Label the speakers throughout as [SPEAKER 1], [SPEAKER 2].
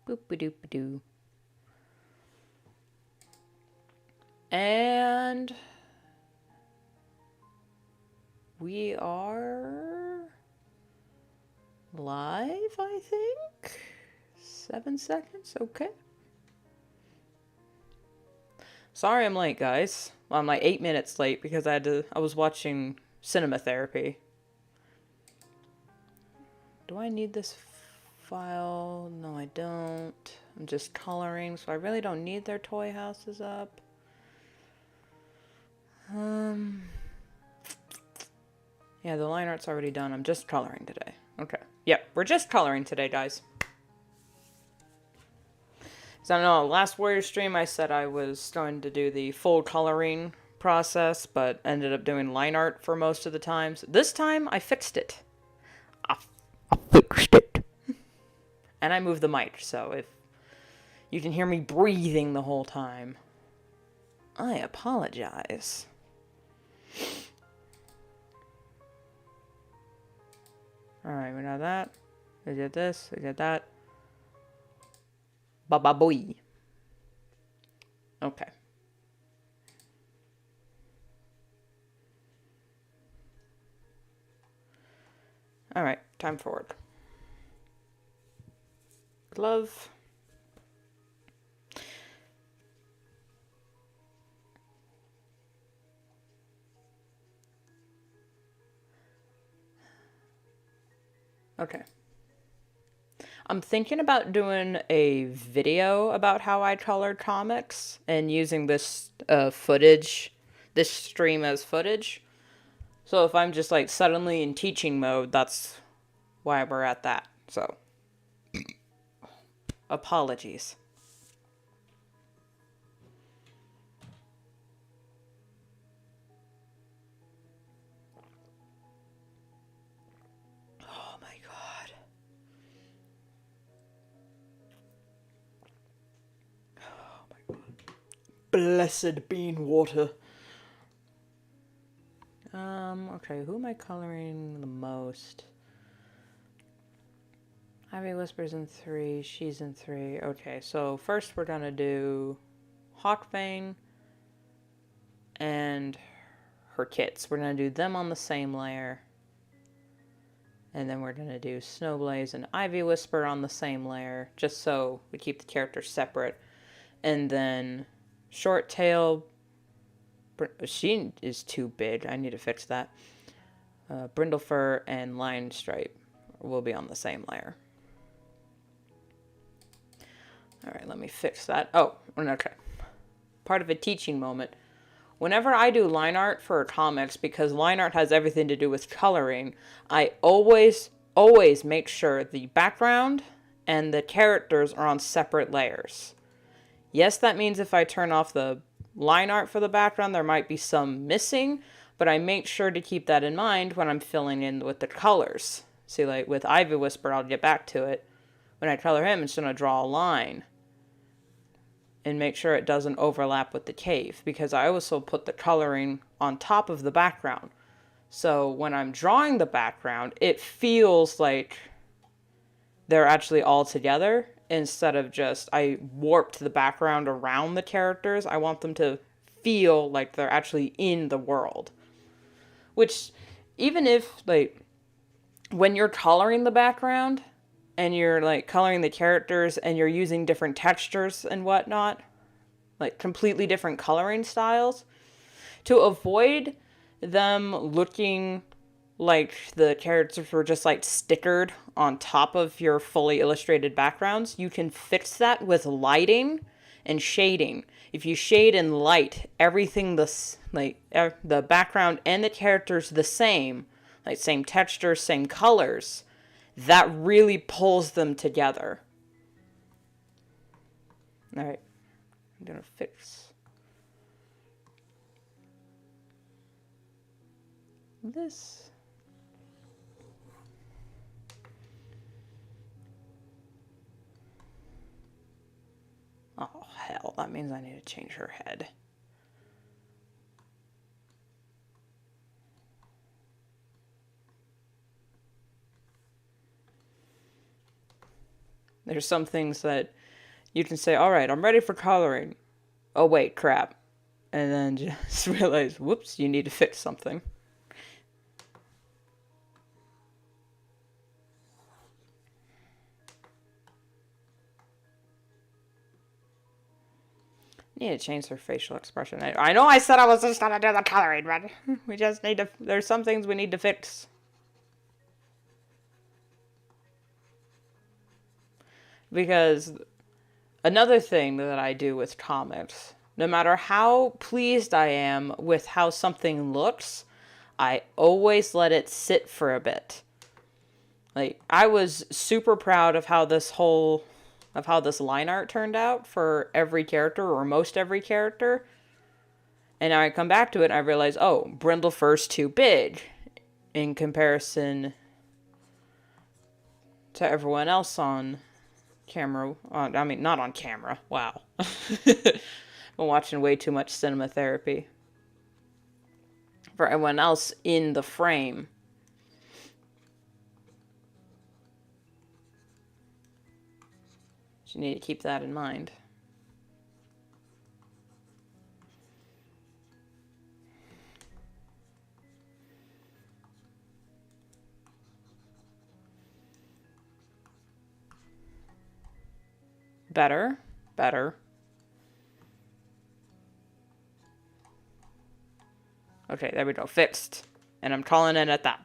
[SPEAKER 1] Boop-a-doop-a-doo. And we are live, I think. 7 seconds, okay. Sorry I'm late, guys. Well, I'm like 8 minutes late because I was watching cinema therapy. Do I need this file? No, I don't. I'm just coloring, so I really don't need their toy houses up. Yeah, the line art's already done. I'm just coloring today. Okay. Yep, we're just coloring today, guys. So I know last Warrior stream I said I was going to do the full coloring process, but ended up doing line art for most of the times. This time I fixed it. I fixed it. And I moved the mic, so if you can hear me breathing the whole time, I apologize. Alright, we got that. We did this, we did that. Baba boy. Okay. Alright, time forward. Glove. Okay. I'm thinking about doing a video about how I colored comics and using this footage, this stream as footage. So if I'm just like suddenly in teaching mode, that's why we're at that. So, apologies. Oh my god. Oh my god. Blessed bean water. Okay, who am I coloring the most? Ivy Whispers in 3, she's in 3. Okay, so first we're gonna do Hawkbane and her kits. We're gonna do them on the same layer. And then we're gonna do Snowblaze and Ivy Whisper on the same layer, just so we keep the characters separate. And then Short Tail, she is too big. I need to fix that. Brindlefur and Lion Stripe will be on the same layer. Alright, let me fix that. Oh, okay. Part of a teaching moment. Whenever I do line art for comics, because line art has everything to do with coloring, I always make sure the background and the characters are on separate layers. Yes, that means if I turn off the line art for the background, there might be some missing, but I make sure to keep that in mind when I'm filling in with the colors. See, like with Ivy Whisper, I'll get back to it. When I color him, I'm just going to draw a line and make sure it doesn't overlap with the cave, because I also put the coloring on top of the background. So when I'm drawing the background, it feels like they're actually all together instead of just I warped the background around the characters. I want them to feel like they're actually in the world. Which, even if, like, when you're coloring the background and you're, like, coloring the characters and you're using different textures and whatnot, like, completely different coloring styles, to avoid them looking like the characters were just, like, stickered on top of your fully illustrated backgrounds, you can fix that with lighting and shading. If you shade and light everything the background and the characters the same, like same texture, same colors, that really pulls them together. All right, I'm gonna fix this. Oh, hell, that means I need to change her head. There's some things that you can say, all right, I'm ready for coloring. Oh, wait, crap. And then just realize, whoops, you need to fix something. Need to change their facial expression. I know I said I was just gonna do the coloring, but we just need to, there's some things we need to fix. Because another thing that I do with comics, no matter how pleased I am with how something looks, I always let it sit for a bit. Like, I was super proud of how this line art turned out for every character, or most every character. And now I come back to it and I realize, oh, Brindlefur's too big in comparison to everyone else on camera. I mean, not on camera. Wow. Been watching way too much cinema therapy. For everyone else in the frame. So you need to keep that in mind. Better. Okay, there we go. Fixed. And I'm calling it at that.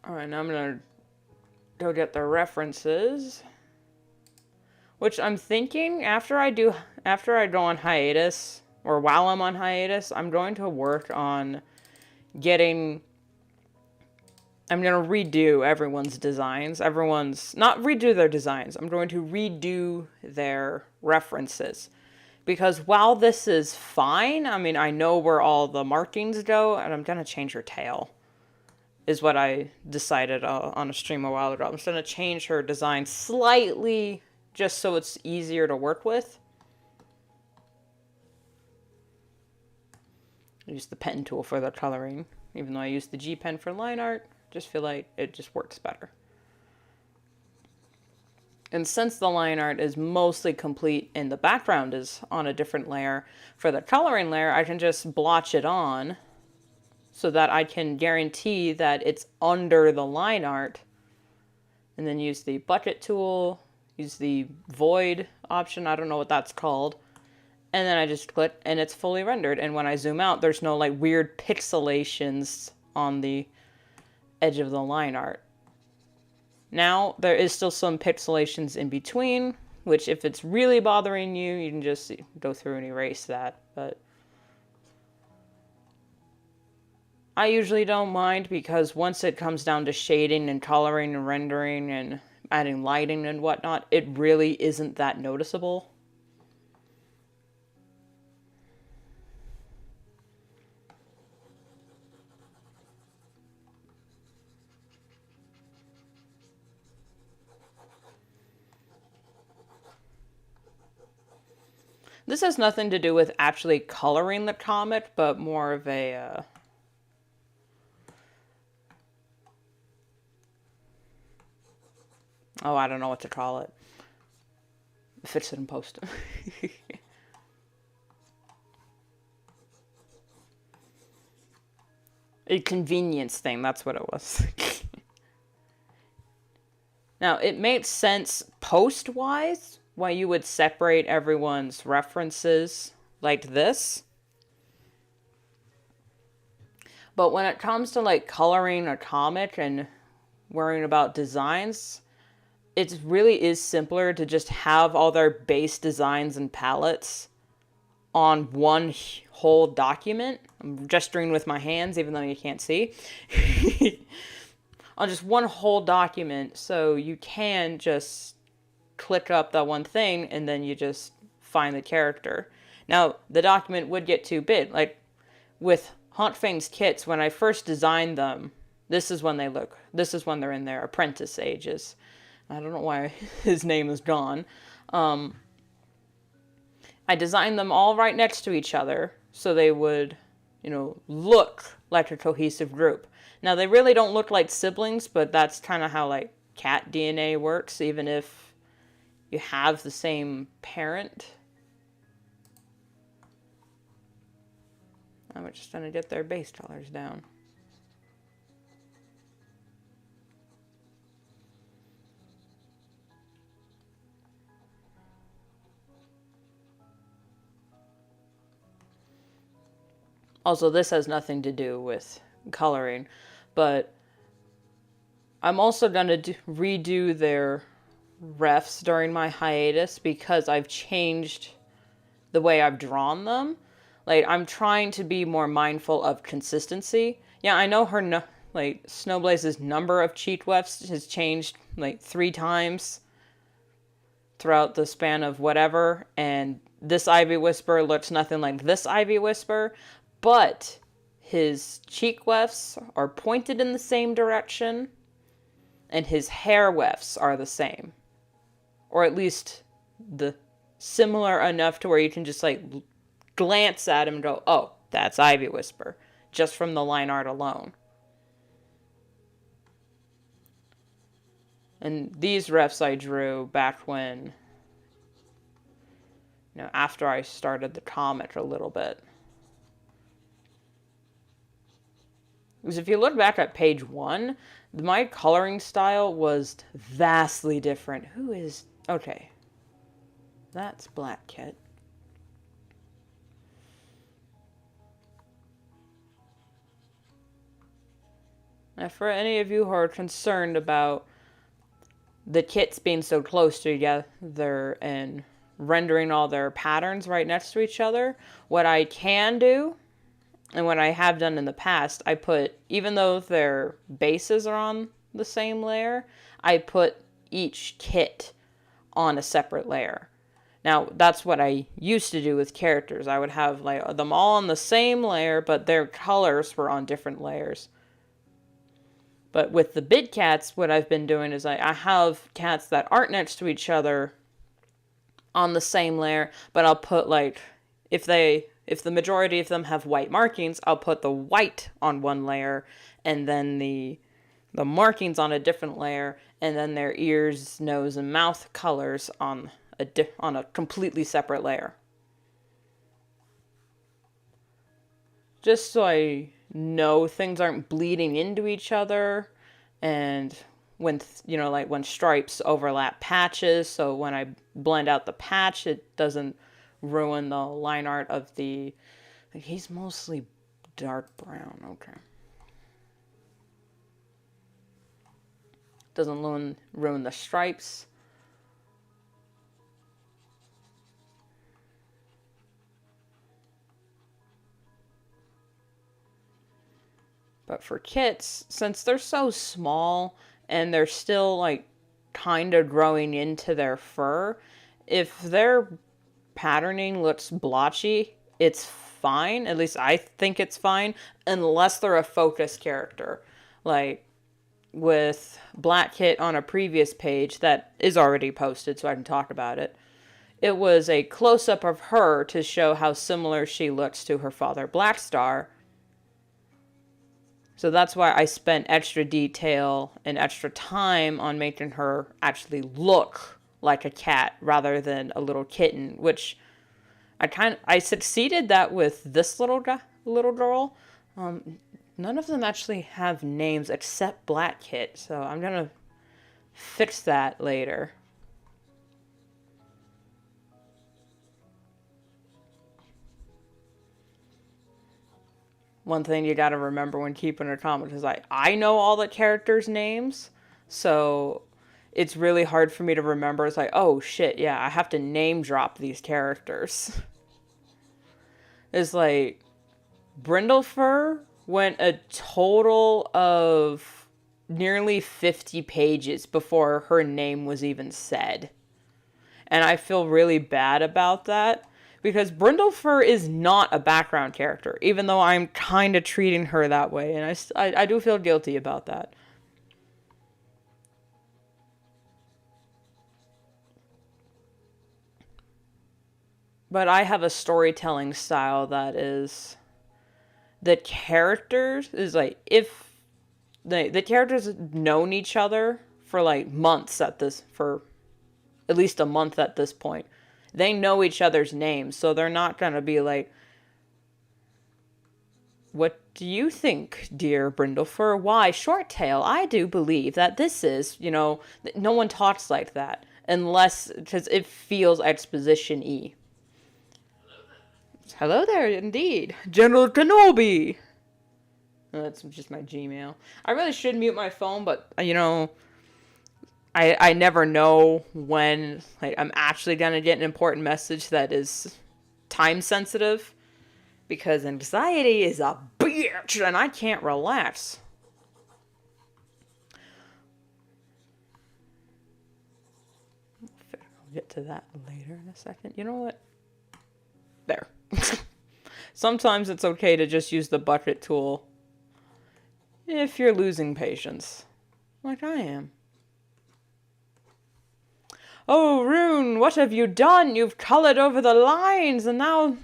[SPEAKER 1] Alright, now I'm gonna go get the references. Which I'm thinking after I go on hiatus, or while I'm on hiatus, I'm going to work on I'm going to redo everyone's designs. Not redo their designs. I'm going to redo their references. Because while this is fine, I mean, I know where all the markings go, and I'm going to change her tail. Is what I decided on a stream a while ago. I'm just going to change her design slightly, just so it's easier to work with. I use the pen tool for the coloring, even though I use the G pen for line art. Just feel like it just works better. And since the line art is mostly complete and the background is on a different layer, for the coloring layer, I can just blotch it on so that I can guarantee that it's under the line art. And then use the bucket tool, use the void option, I don't know what that's called. And then I just click and it's fully rendered. And when I zoom out, there's no like weird pixelations on the edge of the line art. Now, there is still some pixelations in between, which if it's really bothering you, you can just go through and erase that. But I usually don't mind, because once it comes down to shading and coloring and rendering and adding lighting and whatnot, it really isn't that noticeable. This has nothing to do with actually coloring the comic, but more of a oh, I don't know what to call it. Fix it and post it. A convenience thing, that's what it was. Now, it makes sense post-wise why you would separate everyone's references like this. But when it comes to like coloring a comic and worrying about designs, it really is simpler to just have all their base designs and palettes on one whole document. I'm gesturing with my hands, even though you can't see. On just one whole document, so you can just click up that one thing and then you just find the character. Now, the document would get too big. Like with Hauntfang's kits, when I first designed them, this is when they look. This is when they're in their apprentice ages. I don't know why his name is gone. I designed them all right next to each other so they would, look like a cohesive group. Now, they really don't look like siblings, but that's kind of how, like, cat DNA works, even if you have the same parent. I'm just going to get their base colors down. Also, this has nothing to do with coloring, but I'm also going to redo their refs during my hiatus because I've changed the way I've drawn them. Like, I'm trying to be more mindful of consistency. Yeah, I know her, like, Snowblaze's number of cheat wefts has changed, like, 3 times throughout the span of whatever, and this Ivy Whisper looks nothing like this Ivy Whisper, but his cheek wefts are pointed in the same direction, and his hair wefts are the same. Or at least the similar enough to where you can just, like, glance at him and go, oh, that's Ivy Whisper, just from the line art alone. And these refs I drew back when, after I started the comic a little bit. Because if you look back at page 1, my coloring style was vastly different. Okay. That's Black Kit. Now, for any of you who are concerned about the kits being so close together and rendering all their patterns right next to each other, what I can do, and what I have done in the past, I put, even though their bases are on the same layer, I put each kit on a separate layer. Now, that's what I used to do with characters. I would have, like, them all on the same layer, but their colors were on different layers. But with the big cats, what I've been doing is I have cats that aren't next to each other on the same layer, but I'll put, like, if the majority of them have white markings, I'll put the white on one layer, and then the markings on a different layer, and then their ears, nose, and mouth colors on a completely separate layer. Just so I know things aren't bleeding into each other, and when, like when stripes overlap patches, so when I blend out the patch, it doesn't ruin the line art of the... He's mostly dark brown, okay. Doesn't ruin the stripes. But for kits, since they're so small and they're still, like, kind of growing into their fur, if their patterning looks blotchy, it's fine. At least I think it's fine, unless they're a focus character. Like with Black Kit on a previous page that is already posted, so I can talk about it. It was a close-up of her to show how similar she looks to her father, Blackstar. So that's why I spent extra detail and extra time on making her actually look like a cat rather than a little kitten, which I succeeded that with this little girl. None of them actually have names except Black Kit, so I'm gonna fix that later. One thing you gotta remember when keeping a comic is I know all the characters' names, so it's really hard for me to remember. It's like, oh shit, yeah, I have to name drop these characters. It's like, Brindlefur went a total of nearly 50 pages before her name was even said. And I feel really bad about that, because Brindlefur is not a background character, even though I'm kind of treating her that way, and I do feel guilty about that. But I have a storytelling style that is... The characters is like, if the characters have known each other for like months for at least a month at this point. They know each other's names, so they're not going to be like, what do you think, dear Brindlefur? Why, Shorttail, I do believe that this is, no one talks like that. Unless, because it feels exposition-y. Hello there, indeed. General Kenobi! That's just my Gmail. I really should mute my phone, but, I never know when I'm actually going to get an important message that is time-sensitive. Because anxiety is a bitch, and I can't relax. I'll get to that later in a second. You know what? There. Sometimes it's okay to just use the bucket tool if you're losing patience, like I am. Oh, Rune, what have you done? You've colored over the lines, and now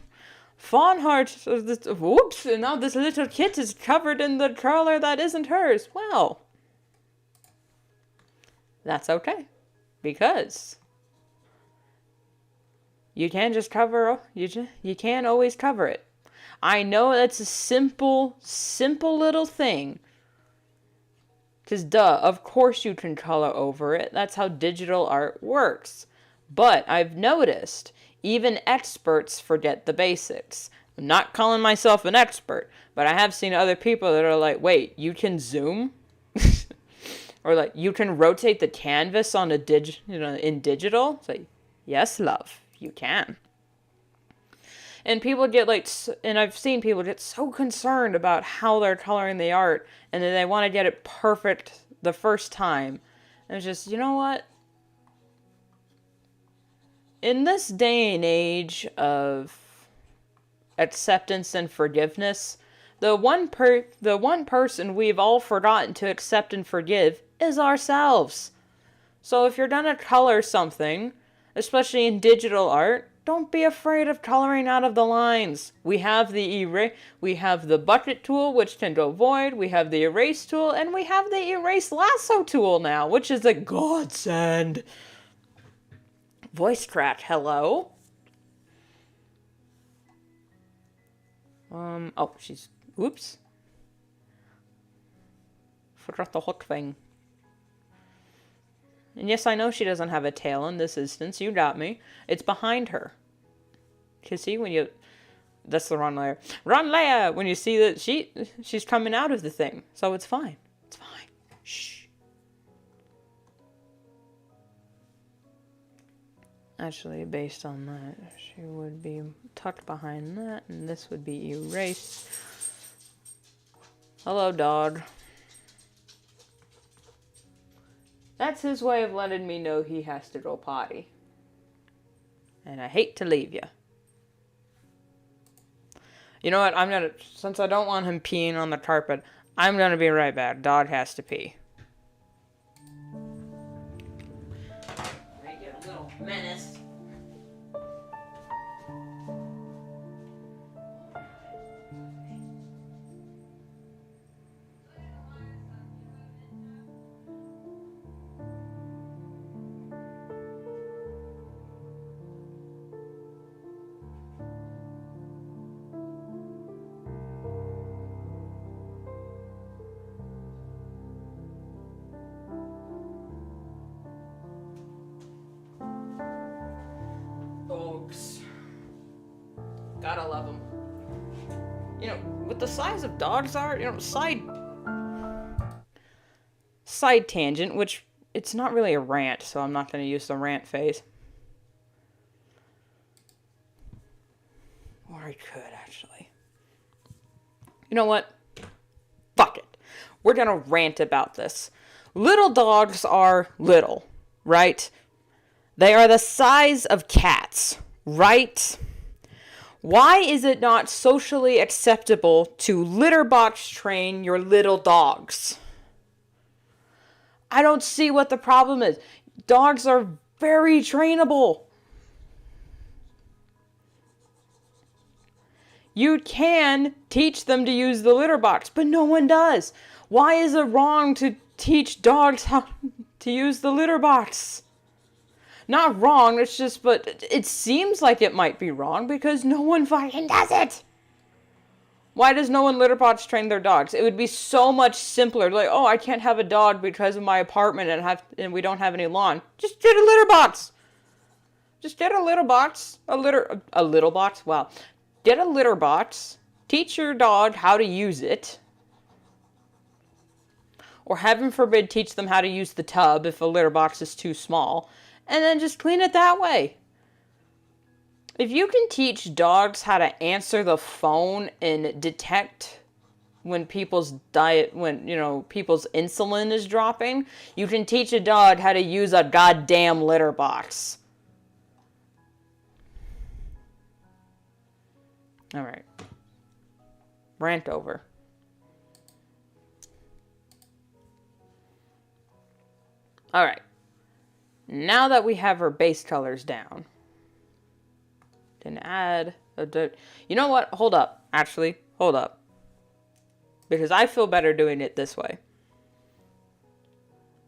[SPEAKER 1] Fawnheart, whoops, and now this little kit is covered in the color that isn't hers. Well, that's okay, because you can't just cover, you can't always cover it. I know that's a simple little thing. Because duh, of course you can color over it. That's how digital art works. But I've noticed even experts forget the basics. I'm not calling myself an expert, but I have seen other people that are like, wait, you can zoom? Or like, you can rotate the canvas on in digital? It's like, yes, love, you can. And people get and I've seen people get so concerned about how they're coloring the art, and then they want to get it perfect the first time. And it's just, you know what? In this day and age of acceptance and forgiveness, the one person we've all forgotten to accept and forgive is ourselves. So if you're gonna color something, especially in digital art, don't be afraid of coloring out of the lines. We have the bucket tool, which can go void. We have the erase tool, and we have the erase lasso tool now, which is a godsend. Voice crack, hello. Oops. Forgot the hook thing. And yes, I know she doesn't have a tail in this instance. You got me. It's behind her. You see, that's the wrong layer. Wrong layer! When you see that she's coming out of the thing. So it's fine. It's fine. Shh. Actually, based on that, she would be tucked behind that, and this would be erased. Hello, dog. That's his way of letting me know he has to go potty. And I hate to leave you. You know what, since I don't want him peeing on the carpet, I'm gonna be right back. Dog has to pee. Make it a little menace. Dogs. Gotta love them. With the size of dogs are, side tangent, which it's not really a rant, so I'm not going to use the rant phase. Or I could, actually. You know what? Fuck it. We're going to rant about this. Little dogs are little, right? They are the size of cats, right? Why is it not socially acceptable to litter box train your little dogs? I don't see what the problem is. Dogs are very trainable. You can teach them to use the litter box, but no one does. Why is it wrong to teach dogs how to use the litter box? Not wrong, it's just, but it seems like it might be wrong because no one fucking does it. Why does no one litter box train their dogs? It would be so much simpler. Like, oh, I can't have a dog because of my apartment and we don't have any lawn. Just get a litter box. Just get a litter box. A little box? Wow. Get a litter box. Teach your dog how to use it. Or heaven forbid, teach them how to use the tub if a litter box is too small. And then just clean it that way. If you can teach dogs how to answer the phone and detect when people's people's insulin is dropping, you can teach a dog how to use a goddamn litter box. All right. Rant over. All right. Now that we have our base colors down, then add you know what? Hold up. Actually, hold up. Because I feel better doing it this way.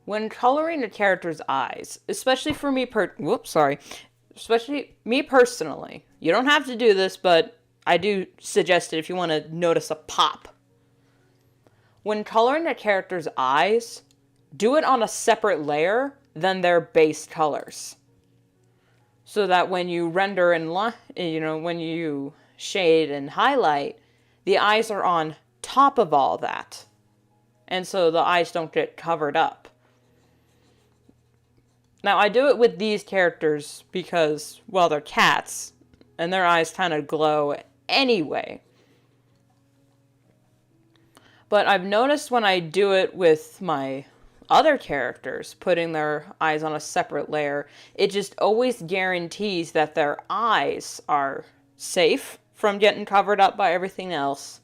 [SPEAKER 1] When coloring a character's eyes, especially for me especially me personally, you don't have to do this, but I do suggest it if you want to notice a pop. When coloring a character's eyes, do it on a separate layer than their base colors. So that when you render and, when you shade and highlight, the eyes are on top of all that. And so the eyes don't get covered up. Now, I do it with these characters because, well, they're cats, and their eyes kind of glow anyway. But I've noticed when I do it with my other characters, putting their eyes on a separate layer, it just always guarantees that their eyes are safe from getting covered up by everything else.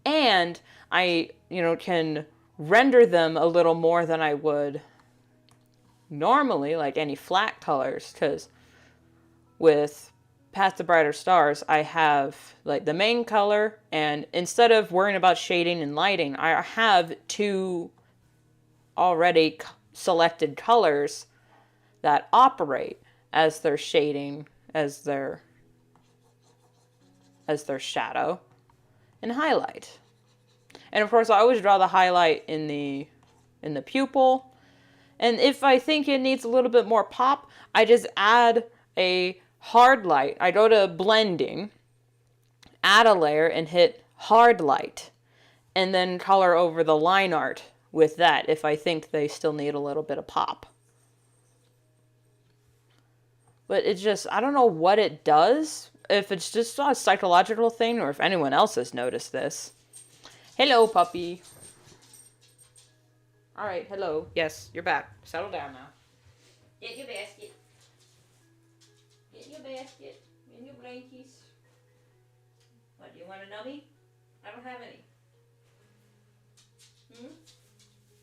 [SPEAKER 1] And I, can render them a little more than I would normally, like any flat colors, because with Past the Brighter Stars, I have like the main color, and instead of worrying about shading and lighting, I have two already selected colors that operate as their shading, as their shadow and highlight. And of course, I always draw the highlight in the pupil. And if I think it needs a little bit more pop, I just add a hard light. I go to blending, add a layer, and hit hard light, and then color over the line art with that if I think they still need a little bit of pop. But it's just, I don't know what it does, if it's just a psychological thing or if anyone else has noticed this. Hello, puppy. Alright, hello. Yes, you're back. Settle down now. Get your basket. Get your basket. And your blankies. What, do you want a nummy? I don't have any.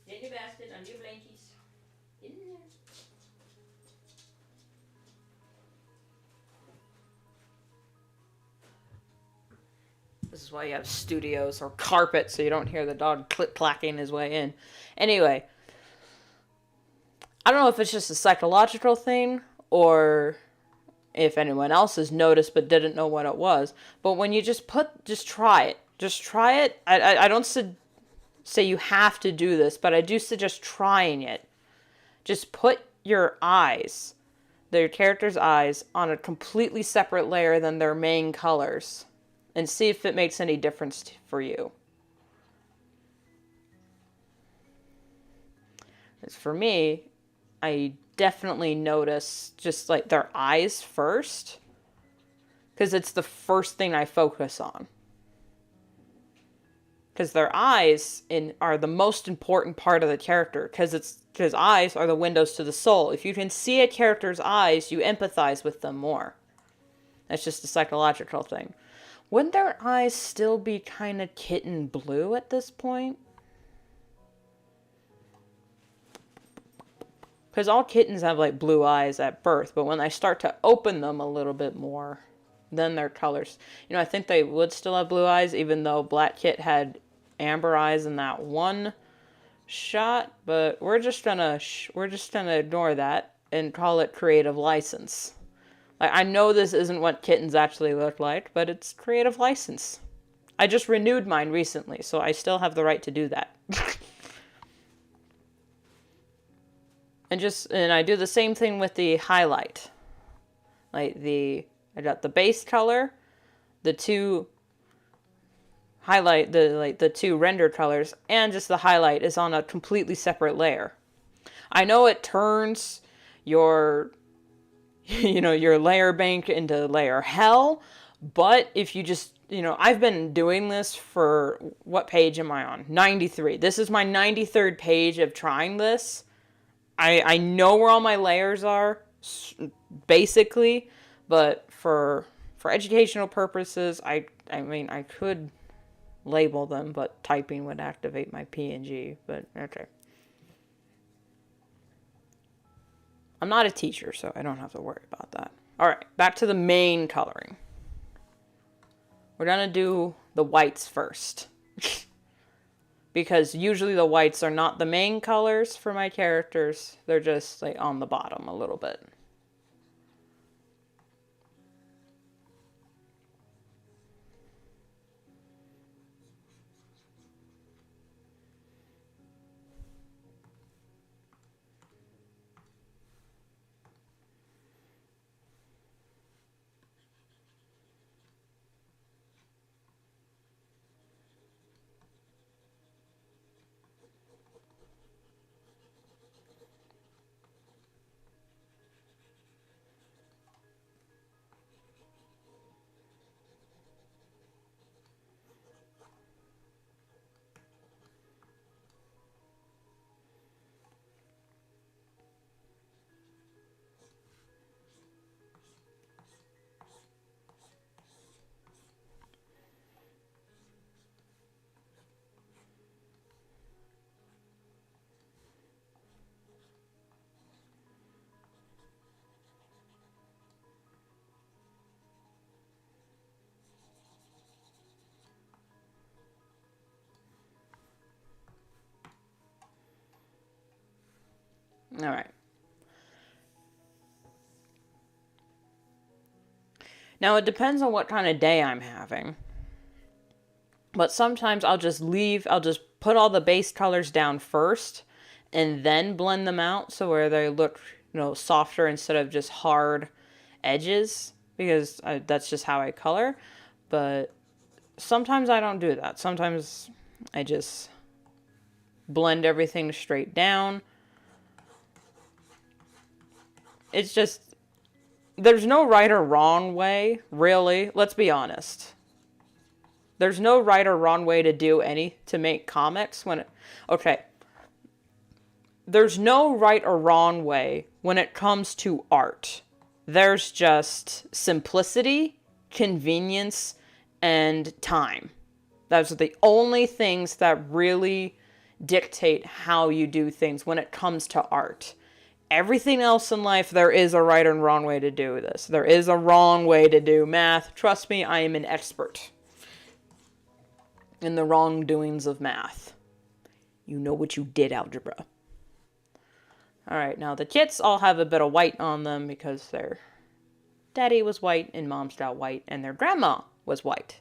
[SPEAKER 1] Get your basket under your blankies. Get in there. This is why you have studios or carpet so you don't hear the dog click-clacking his way in. Anyway, I don't know if it's just a psychological thing or if anyone else has noticed but didn't know what it was. But when you just try it. Just try it. I don't say you have to do this, but I do suggest trying it. Just put your eyes, their character's eyes, on a completely separate layer than their main colors, and see if it makes any difference for you. As for me, I definitely notice just like their eyes first, because it's the first thing I focus on. Because their eyes are the most important part of the character, because eyes are the windows to the soul. If you can see a character's eyes, you empathize with them more. That's just a psychological thing. Wouldn't their eyes still be kind of kitten blue at this point? Because all kittens have like blue eyes at birth, but when I start to open them a little bit more, then their colors. I think they would still have blue eyes, even though Black Kit had amber eyes in that one shot, but we're just gonna ignore that and call it creative license. Like, I know this isn't what kittens actually look like, but it's creative license. I just renewed mine recently, so I still have the right to do that. And I do the same thing with the highlight. Like I got the base color, the two highlight, the two render colors, and just the highlight is on a completely separate layer. I know it turns your your layer bank into layer hell, but if you just, I've been doing this for, what page am I on? 93. This is my 93rd page of trying this. I know where all my layers are, basically, but for educational purposes, I mean, I could label them, but typing would activate my PNG, but okay. I'm not a teacher, so I don't have to worry about that. Alright, back to the main coloring. We're gonna do the whites first. Because usually the whites are not the main colors for my characters. They're just like on the bottom a little bit. Alright. Now it depends on what kind of day I'm having. But sometimes I'll just put all the base colors down first and then blend them out so where they look, softer instead of just hard edges, because that's just how I color. But sometimes I don't do that. Sometimes I just blend everything straight down. It's just, there's no right or wrong way, really. Let's be honest. There's no right or wrong way to make comics okay. There's no right or wrong way when it comes to art. There's just simplicity, convenience, and time. Those are the only things that really dictate how you do things when it comes to art. Everything else in life, there is a right and wrong way to do this. There is a wrong way to do math. Trust me, I am an expert in the wrongdoings of math. You know what you did, algebra. Alright, now the kits all have a bit of white on them because their daddy was white and mom's got white and their grandma was white.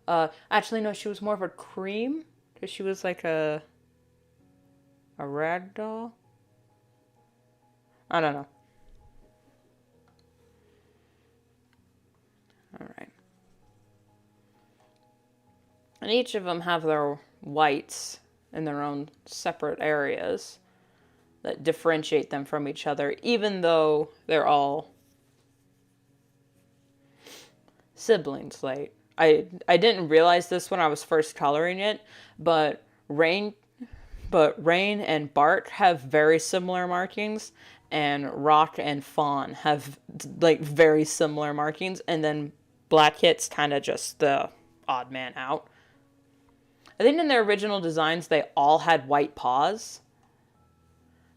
[SPEAKER 1] Actually, no, she was more of a cream because she was like a rag doll. I don't know. Alright. And each of them have their whites in their own separate areas that differentiate them from each other, even though they're all siblings. Like, I didn't realize this when I was first coloring it, but Rain and Bart have very similar markings, and Rock and Fawn have like very similar markings, and then Black Kit's kind of just the odd man out. I think in their original designs they all had white paws,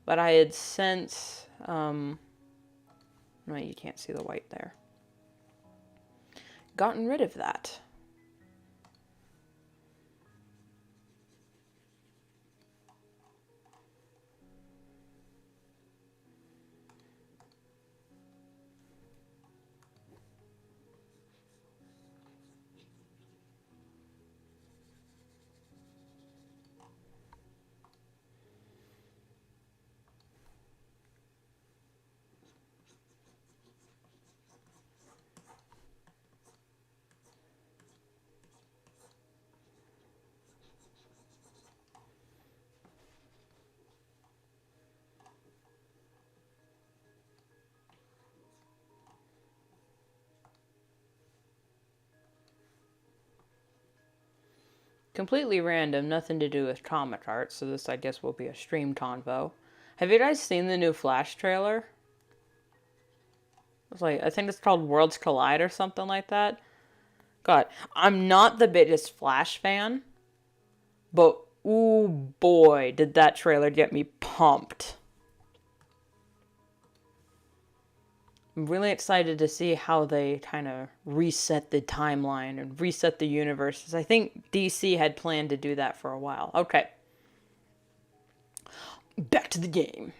[SPEAKER 1] but I had since no, you can't see the white there, gotten rid of that. Completely random, nothing to do with comic art, so this I guess will be a stream convo. Have you guys seen the new Flash trailer? It's like, I think it's called Worlds Collide or something like that. God, I'm not the biggest Flash fan, but ooh boy, did that trailer get me pumped. I'm really excited to see how they kind of reset the timeline and reset the universes. I think DC had planned to do that for a while. Okay. Back to the game.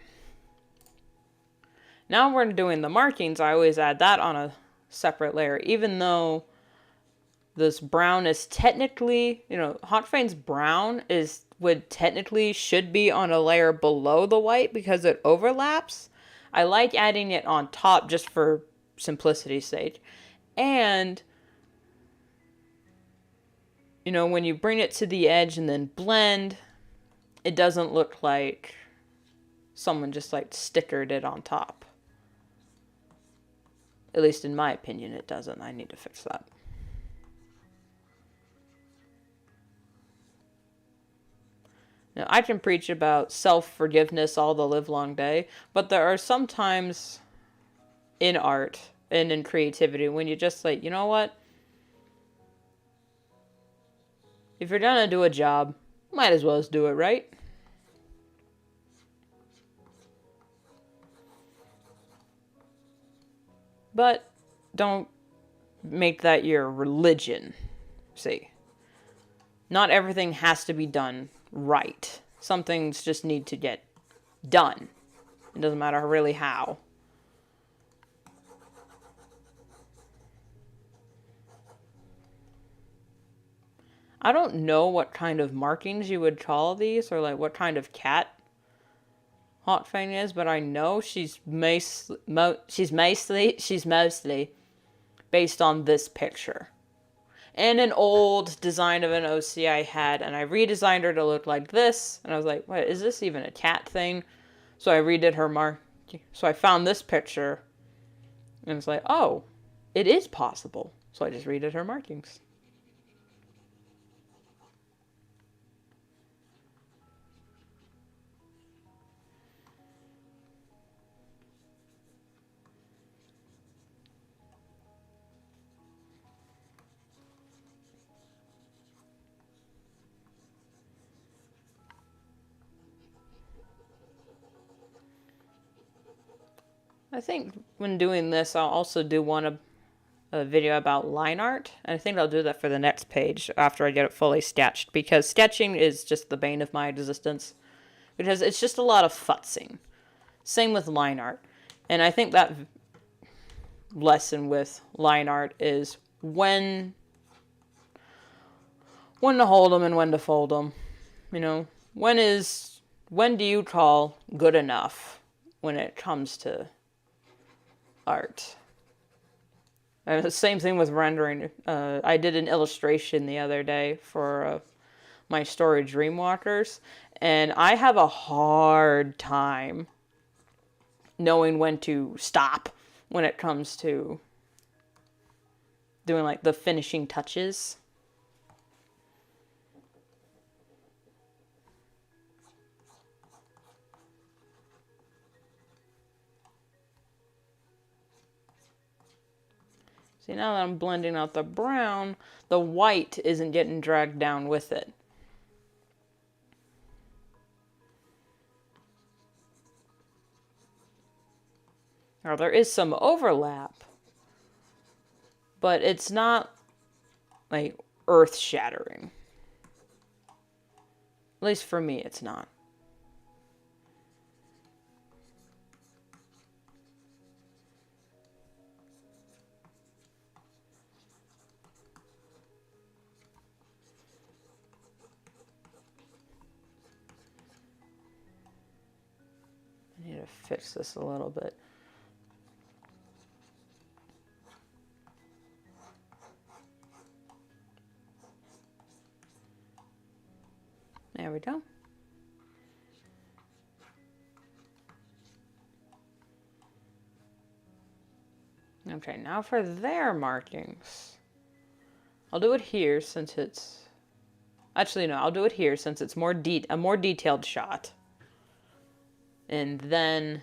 [SPEAKER 1] Now we're doing the markings. I always add that on a separate layer, even though this brown is technically, Hot Fane's brown should be on a layer below the white because it overlaps. I like adding it on top just for simplicity's sake. And, when you bring it to the edge and then blend, it doesn't look like someone just stickered it on top. At least in my opinion, it doesn't. I need to fix that. Now, I can preach about self-forgiveness all the livelong day, but there are some times in art and in creativity when you just you know what? If you're gonna do a job, might as well just do it right. But don't make that your religion. See? Not everything has to be done right. Some things just need to get done. It doesn't matter really how. I don't know what kind of markings you would call these, or what kind of cat Hot Fang is, but I know she's mostly based on this picture. And an old design of an OC I had, and I redesigned her to look like this, and I was like, what, is this even a cat thing? So I redid her so I found this picture, and it's like, oh, it is possible. So I just redid her markings. I think when doing this, I'll also do a video about line art. And I think I'll do that for the next page after I get it fully sketched, because sketching is just the bane of my existence. Because it's just a lot of futzing. Same with line art. And I think that lesson with line art is when to hold them and when to fold them. When do you call good enough when it comes to art? And the same thing with rendering. I did an illustration the other day for my story Dreamwalkers, and I have a hard time knowing when to stop when it comes to doing the finishing touches. See, now that I'm blending out the brown, the white isn't getting dragged down with it. Now, there is some overlap, but it's not earth-shattering. At least for me, it's not. I need to fix this a little bit. There we go. Okay, now for their markings. I'll do it here since it's Actually, no, I'll do it here since it's a more detailed shot. And then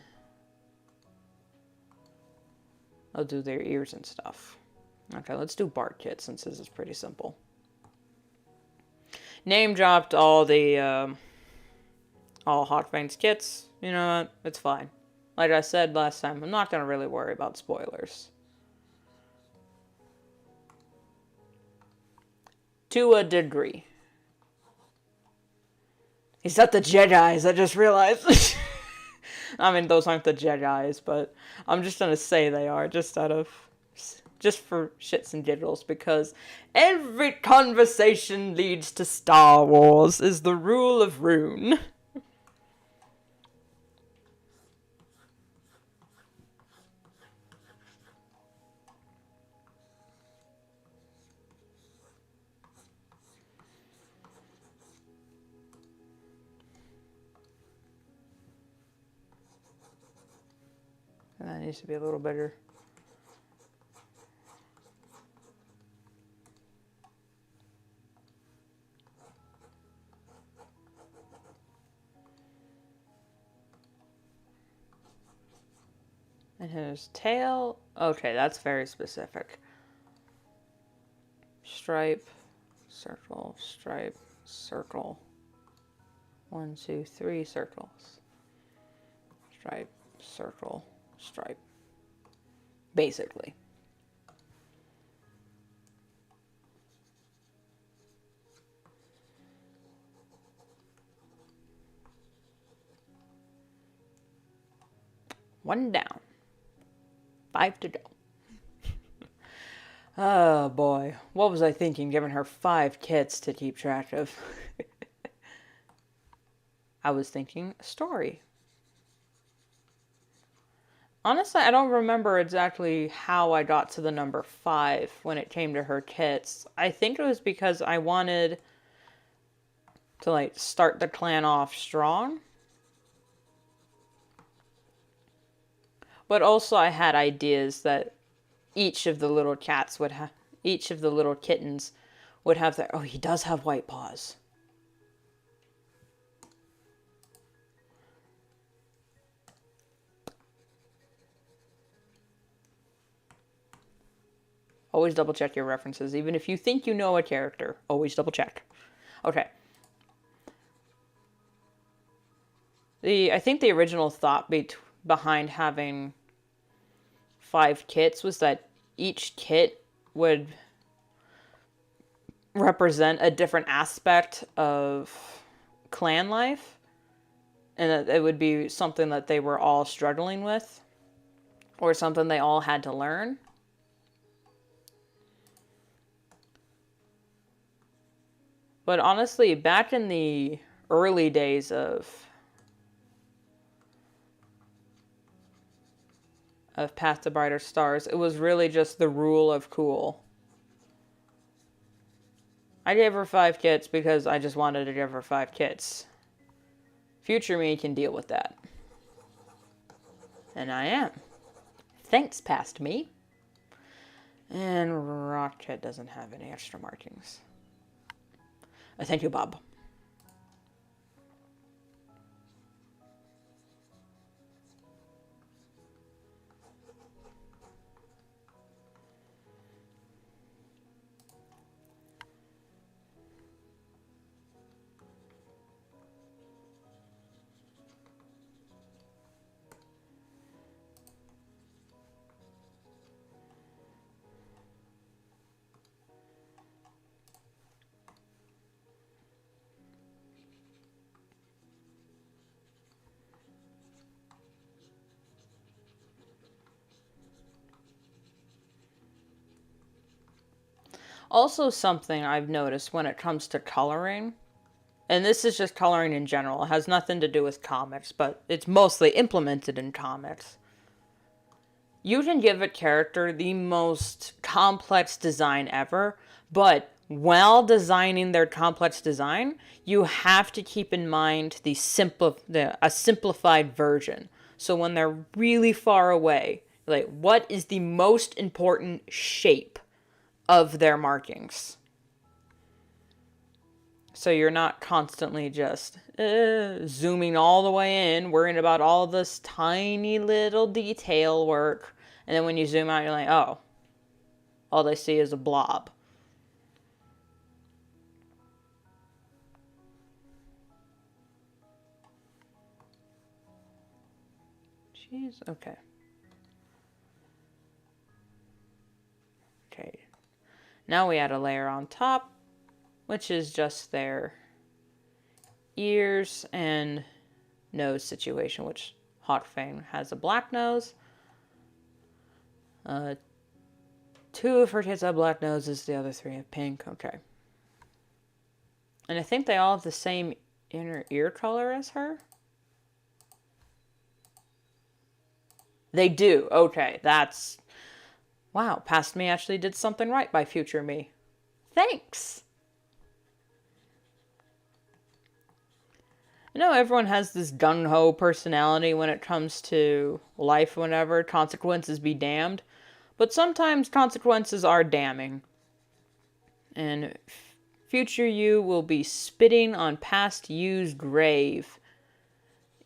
[SPEAKER 1] I'll do their ears and stuff. Okay, let's do Bart Kit since this is pretty simple. Name dropped all the all Hot Fangs kits. You know what? It's fine. Like I said last time, I'm not gonna really worry about spoilers. To a degree. He's not the Jedis, I just realized. I mean, those aren't the Jedis, but I'm just gonna say they are, just for shits and giggles, because every conversation leads to Star Wars is the rule of Rune. And that needs to be a little better. And his tail. Okay, that's very specific. Stripe, circle, stripe, circle. 1, 2, 3 circles. Stripe, circle, stripe. Basically. One down. 5 to go. Oh boy. What was I thinking giving her 5 kits to keep track of? I was thinking a story. Honestly, I don't remember exactly how I got to the number 5 when it came to her kits. I think it was because I wanted to, like, start the clan off strong. But also I had ideas that each of the little kittens would have their... Oh, he does have white paws. Always double check your references. Even if you think you know a character, always double check. Okay. I think the original thought behind having 5 kits was that each kit would represent a different aspect of clan life, and that it would be something that they were all struggling with, or something they all had to learn. But honestly, back in the early days of Path to Brighter Stars, it was really just the rule of cool. I gave her 5 kits because I just wanted to give her 5 kits. Future me can deal with that. And I am. Thanks, past me. And Rocket doesn't have any extra markings. Thank you, Bob. Also, something I've noticed when it comes to coloring, and this is just coloring in general, it has nothing to do with comics, but it's mostly implemented in comics. You can give a character the most complex design ever, but while designing their complex design, you have to keep in mind a simplified version. So when they're really far away, like, what is the most important shape of their markings? So you're not constantly just zooming all the way in, worrying about all this tiny little detail work. And then when you zoom out, you're like, oh, all they see is a blob. Jeez, okay. Okay. Now we add a layer on top, which is just their ears and nose situation, which Hawk Fang has a black nose. Two of her kids have black noses, the other three have pink. Okay. And I think they all have the same inner ear color as her. They do. Okay, that's... Wow, past me actually did something right by future me. Thanks! I know everyone has this gung-ho personality when it comes to life whenever. Consequences be damned. But sometimes consequences are damning. And future you will be spitting on past you's grave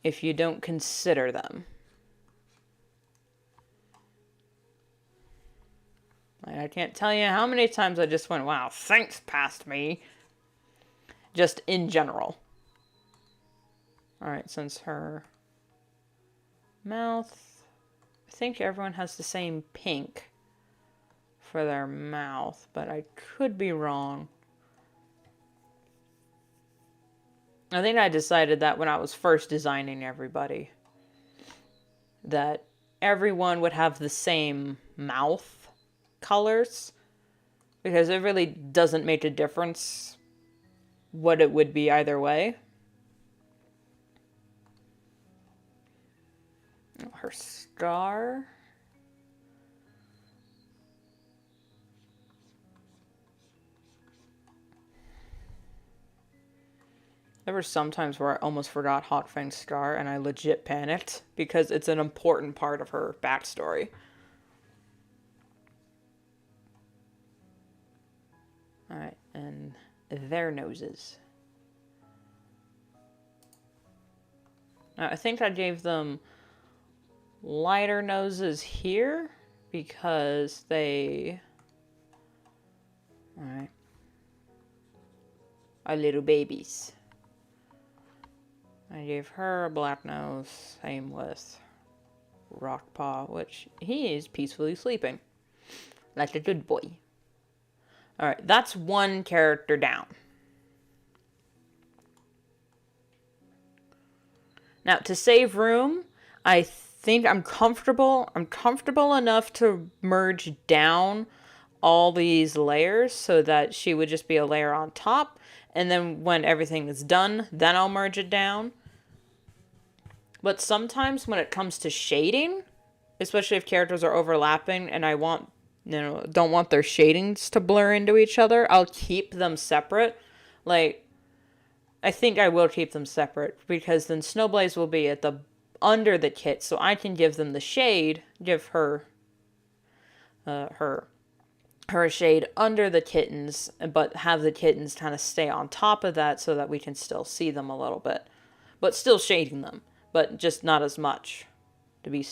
[SPEAKER 1] if you don't consider them. I can't tell you how many times I just went, wow, thanks, past me. Just in general. Alright, since her mouth... I think everyone has the same pink for their mouth, but I could be wrong. I think I decided that when I was first designing everybody. That everyone would have the same mouth colors, because it really doesn't make a difference what it would be either way. Her scar. There were some times where I almost forgot Hawk Fang's scar and I legit panicked because it's an important part of her backstory. Alright, and their noses. Now, I think I gave them lighter noses here because they... Alright. Are little babies. I gave her a black nose, same with Rockpaw, which he is peacefully sleeping. Like a good boy. Alright, that's one character down. Now, to save room, I think I'm comfortable enough to merge down all these layers so that she would just be a layer on top. And then when everything is done, then I'll merge it down. But sometimes when it comes to shading, especially if characters are overlapping and I want... don't want their shadings to blur into each other, I'll keep them separate. Like, I think I will keep them separate because then Snowblaze will be at the under the kit, so I can give them the shade, give her her shade under the kittens, but have the kittens kind of stay on top of that so that we can still see them a little bit, but still shading them, but just not as much, to be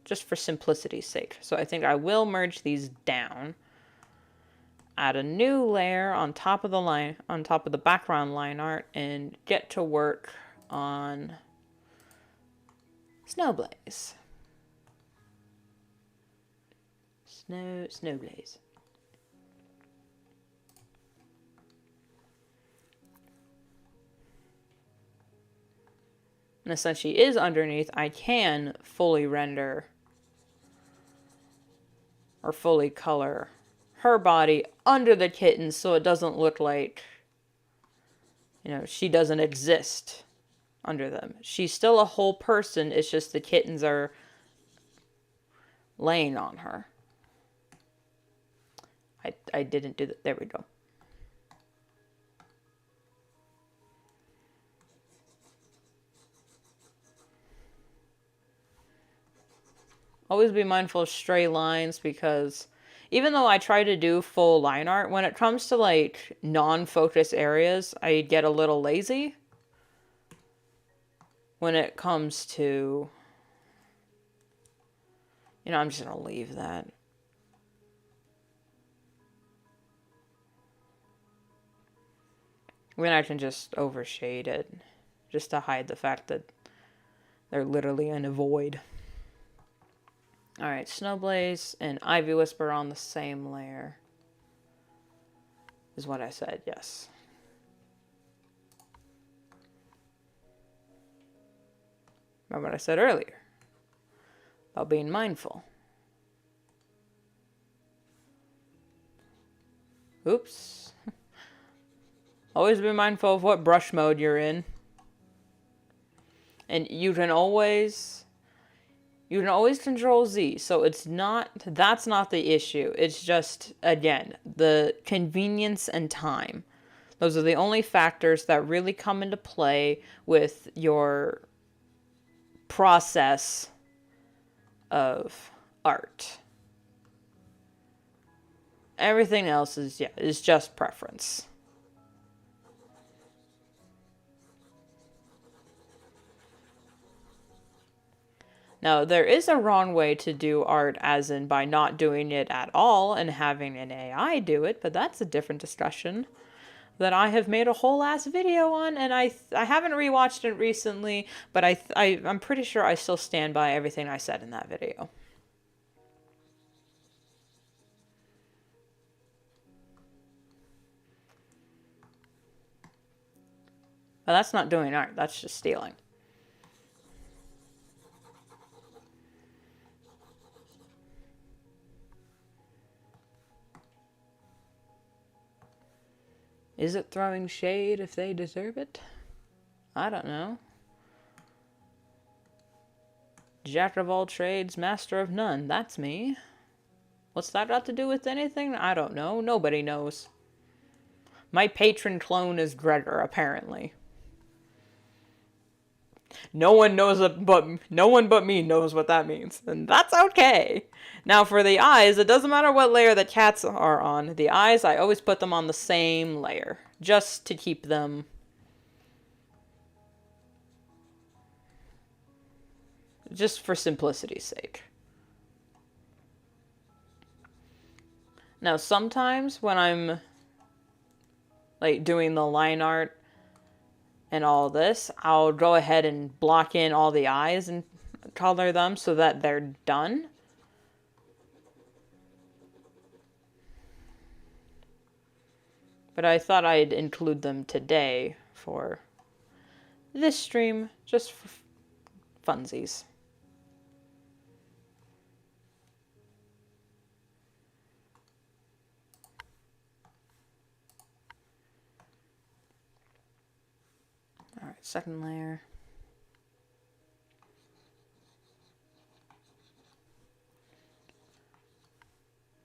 [SPEAKER 1] just for simplicity's sake. So I think I will merge these down, add a new layer on top of the line, on top of the background line art, and get to work on Snowblaze. Snowblaze. And since she is underneath, I can fully render or fully color her body under the kittens so it doesn't look like, she doesn't exist under them. She's still a whole person, it's just the kittens are laying on her. I didn't do that. There we go. Always be mindful of stray lines because even though I try to do full line art, when it comes to like non-focus areas, I get a little lazy. When it comes to, you know, I'm just going to leave that. I mean, I can just overshade it just to hide the fact that they're literally in a void. Alright, Snowblaze and Ivy Whisper on the same layer. Is what I said, yes. Remember what I said earlier about being mindful. Oops. Always be mindful of what brush mode you're in. And you can always control Z, so that's not the issue. It's just, again, the convenience and time. Those are the only factors that really come into play with your process of art. Everything else is just preference. Now, there is a wrong way to do art, as in by not doing it at all and having an AI do it, but that's a different discussion that I have made a whole ass video on, and I haven't rewatched it recently, but I'm pretty sure I still stand by everything I said in that video. But that's not doing art, that's just stealing. Is it throwing shade if they deserve it? I don't know. Jack of all trades, master of none. That's me. What's that got to do with anything? I don't know. Nobody knows. My patron clone is Gregor, apparently. No one but me knows what that means, and that's okay. Now for the eyes, it doesn't matter what layer the cats are on. The eyes, I always put them on the same layer, just to keep them just for simplicity's sake. Now sometimes when I'm like doing the line art and all this, I'll go ahead and block in all the eyes and color them so that they're done. But I thought I'd include them today for this stream, just for funsies. Alright, second layer.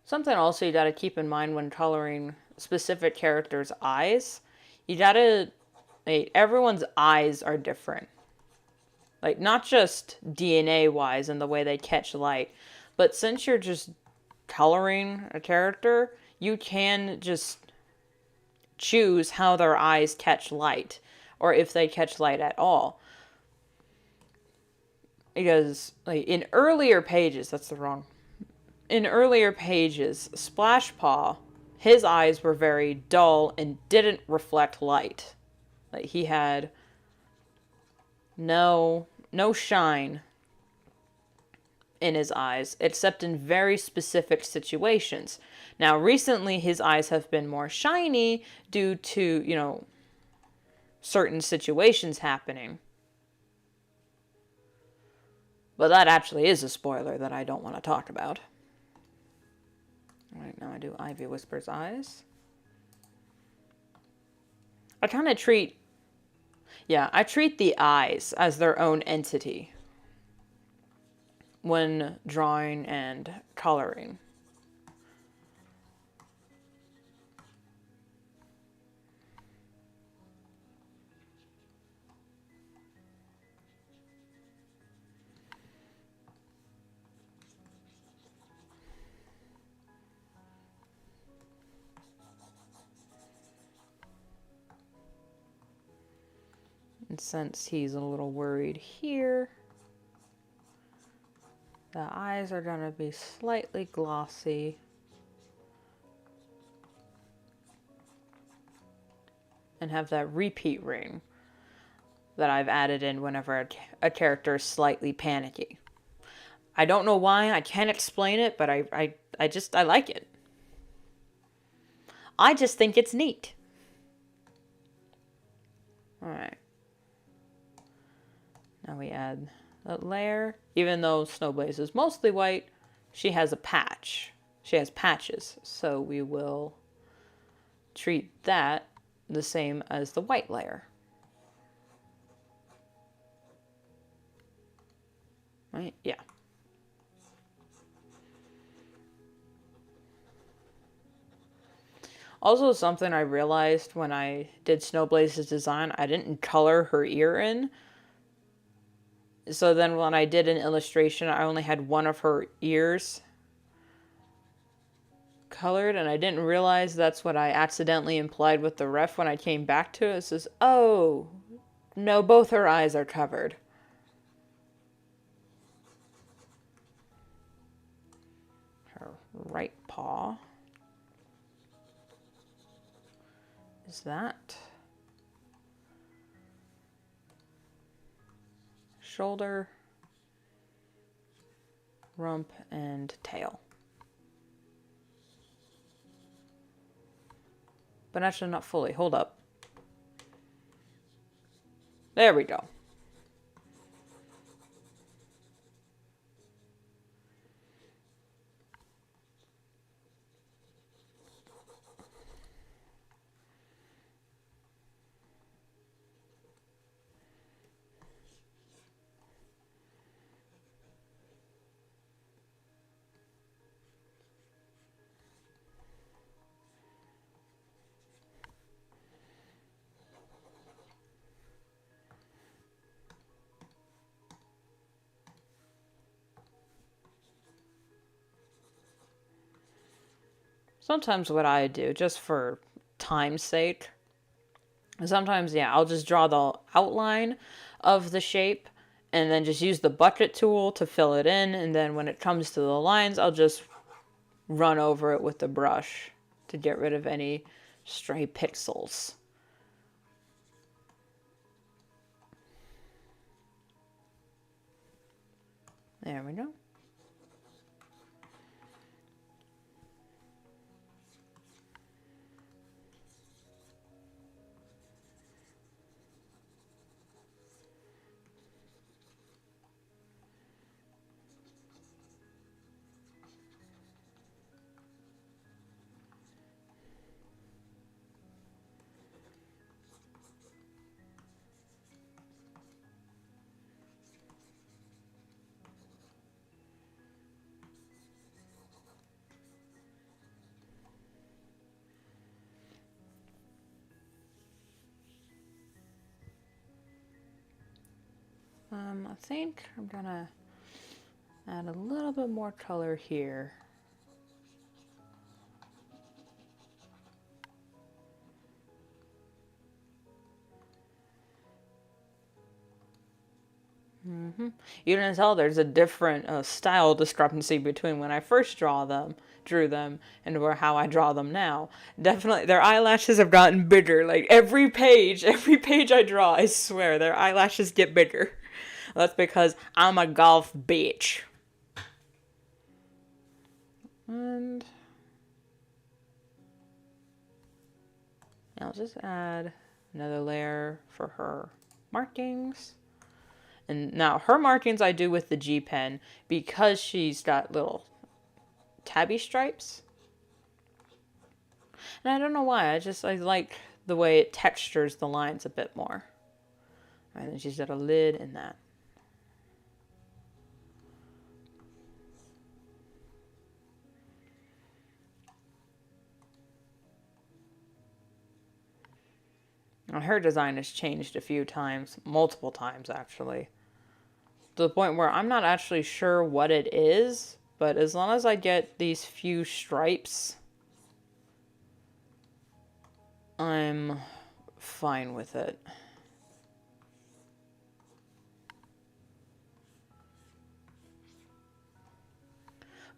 [SPEAKER 1] Something also you gotta keep in mind when coloring specific characters' eyes. You gotta, like, everyone's eyes are different. Like, not just DNA-wise and the way they catch light, but since you're just coloring a character, you can just choose how their eyes catch light, or if they catch light at all. Because, like, in earlier pages, in earlier pages, Splashpaw, his eyes were very dull and didn't reflect light. Like, he had no shine in his eyes, except in very specific situations. Now, recently, his eyes have been more shiny due to, you know, certain situations happening. But that actually is a spoiler that I don't want to talk about. Alright, now I do Ivy Whisper's eyes. I treat the eyes as their own entity when drawing and coloring. And since he's a little worried here, the eyes are going to be slightly glossy. And have that repeat ring that I've added in whenever a character is slightly panicky. I don't know why, I can't explain it, but I like it. I just think it's neat. Alright. Now we add that layer. Even though Snowblaze is mostly white, she has a patch. She has patches, so we will treat that the same as the white layer. Right? Yeah. Also, something I realized when I did Snowblaze's design, I didn't color her ear in. So then when I did an illustration, I only had one of her ears colored, and I didn't realize that's what I accidentally implied with the ref when I came back to it. It says, oh, no, both her eyes are covered. Her right paw is that. Shoulder, rump, and tail. But actually not fully. Hold up. There we go. Sometimes what I do, just for time's sake, sometimes, yeah, I'll just draw the outline of the shape and then just use the bucket tool to fill it in. And then when it comes to the lines, I'll just run over it with the brush to get rid of any stray pixels. There we go. I think I'm gonna add a little bit more color here. You can tell there's a different style discrepancy between when I first drew them, and how I draw them now. Definitely, their eyelashes have gotten bigger. Like every page I draw, I swear, their eyelashes get bigger. That's because I'm a golf bitch. And I'll just add another layer for her markings. And now her markings I do with the G pen because she's got little tabby stripes. And I don't know why, I like the way it textures the lines a bit more. And then she's got a lid in that. Now her design has changed a few times, multiple times actually. To the point where I'm not actually sure what it is, but as long as I get these few stripes, I'm fine with it.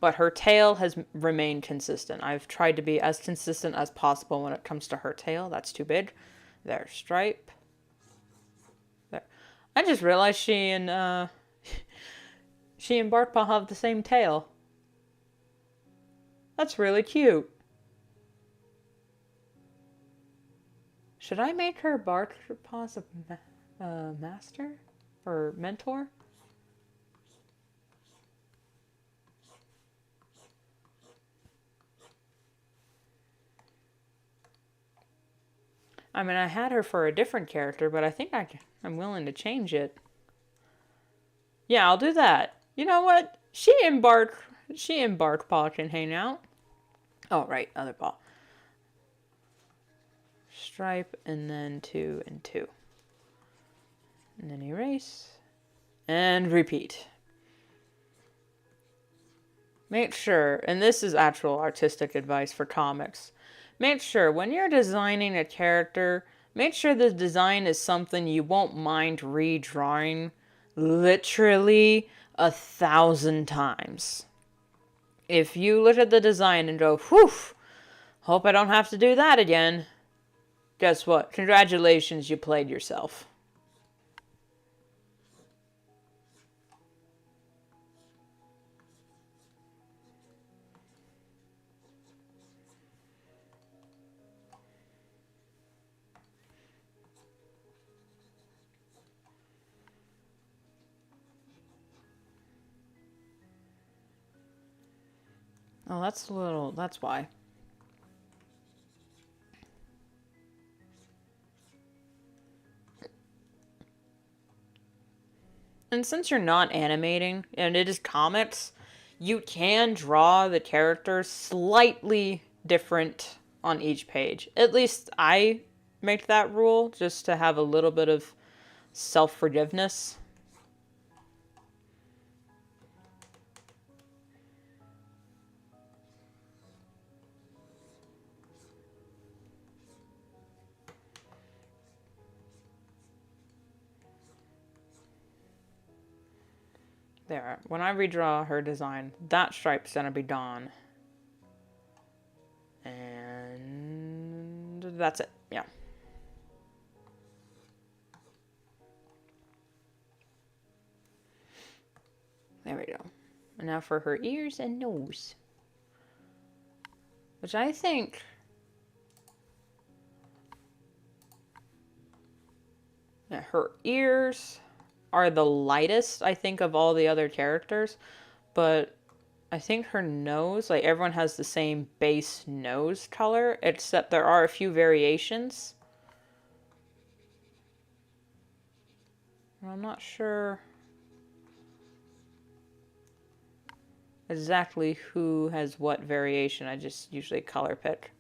[SPEAKER 1] but her tail has remained consistent. I've tried to be as consistent as possible when it comes to her tail. That's too big. There, stripe. There. I just realized she and Bartpaw have the same tail. That's really cute. Should I make her Bartpaw's master or mentor? I mean, I had her for a different character, but I think I'm willing to change it. Yeah, I'll do that. You know what? She and Bartpaw can hang out. Oh, right, other paw. Stripe, and then 2 and 2. And then erase. And repeat. Make sure, and this is actual artistic advice for comics, make sure when you're designing a character, make sure the design is something you won't mind redrawing literally 1,000 times. If you look at the design and go, whew, hope I don't have to do that again, guess what? Congratulations, you played yourself. Oh, that's why. And since you're not animating, and it is comics, you can draw the characters slightly different on each page. At least I make that rule, just to have a little bit of self-forgiveness. There, when I redraw her design, that stripe's gonna be gone. And that's it, yeah. There we go. And now for her ears and nose. Which I think... yeah, her ears are the lightest, I think, of all the other characters. But I think her nose, like, everyone has the same base nose color, except there are a few variations. I'm not sure exactly who has what variation. I just usually color pick.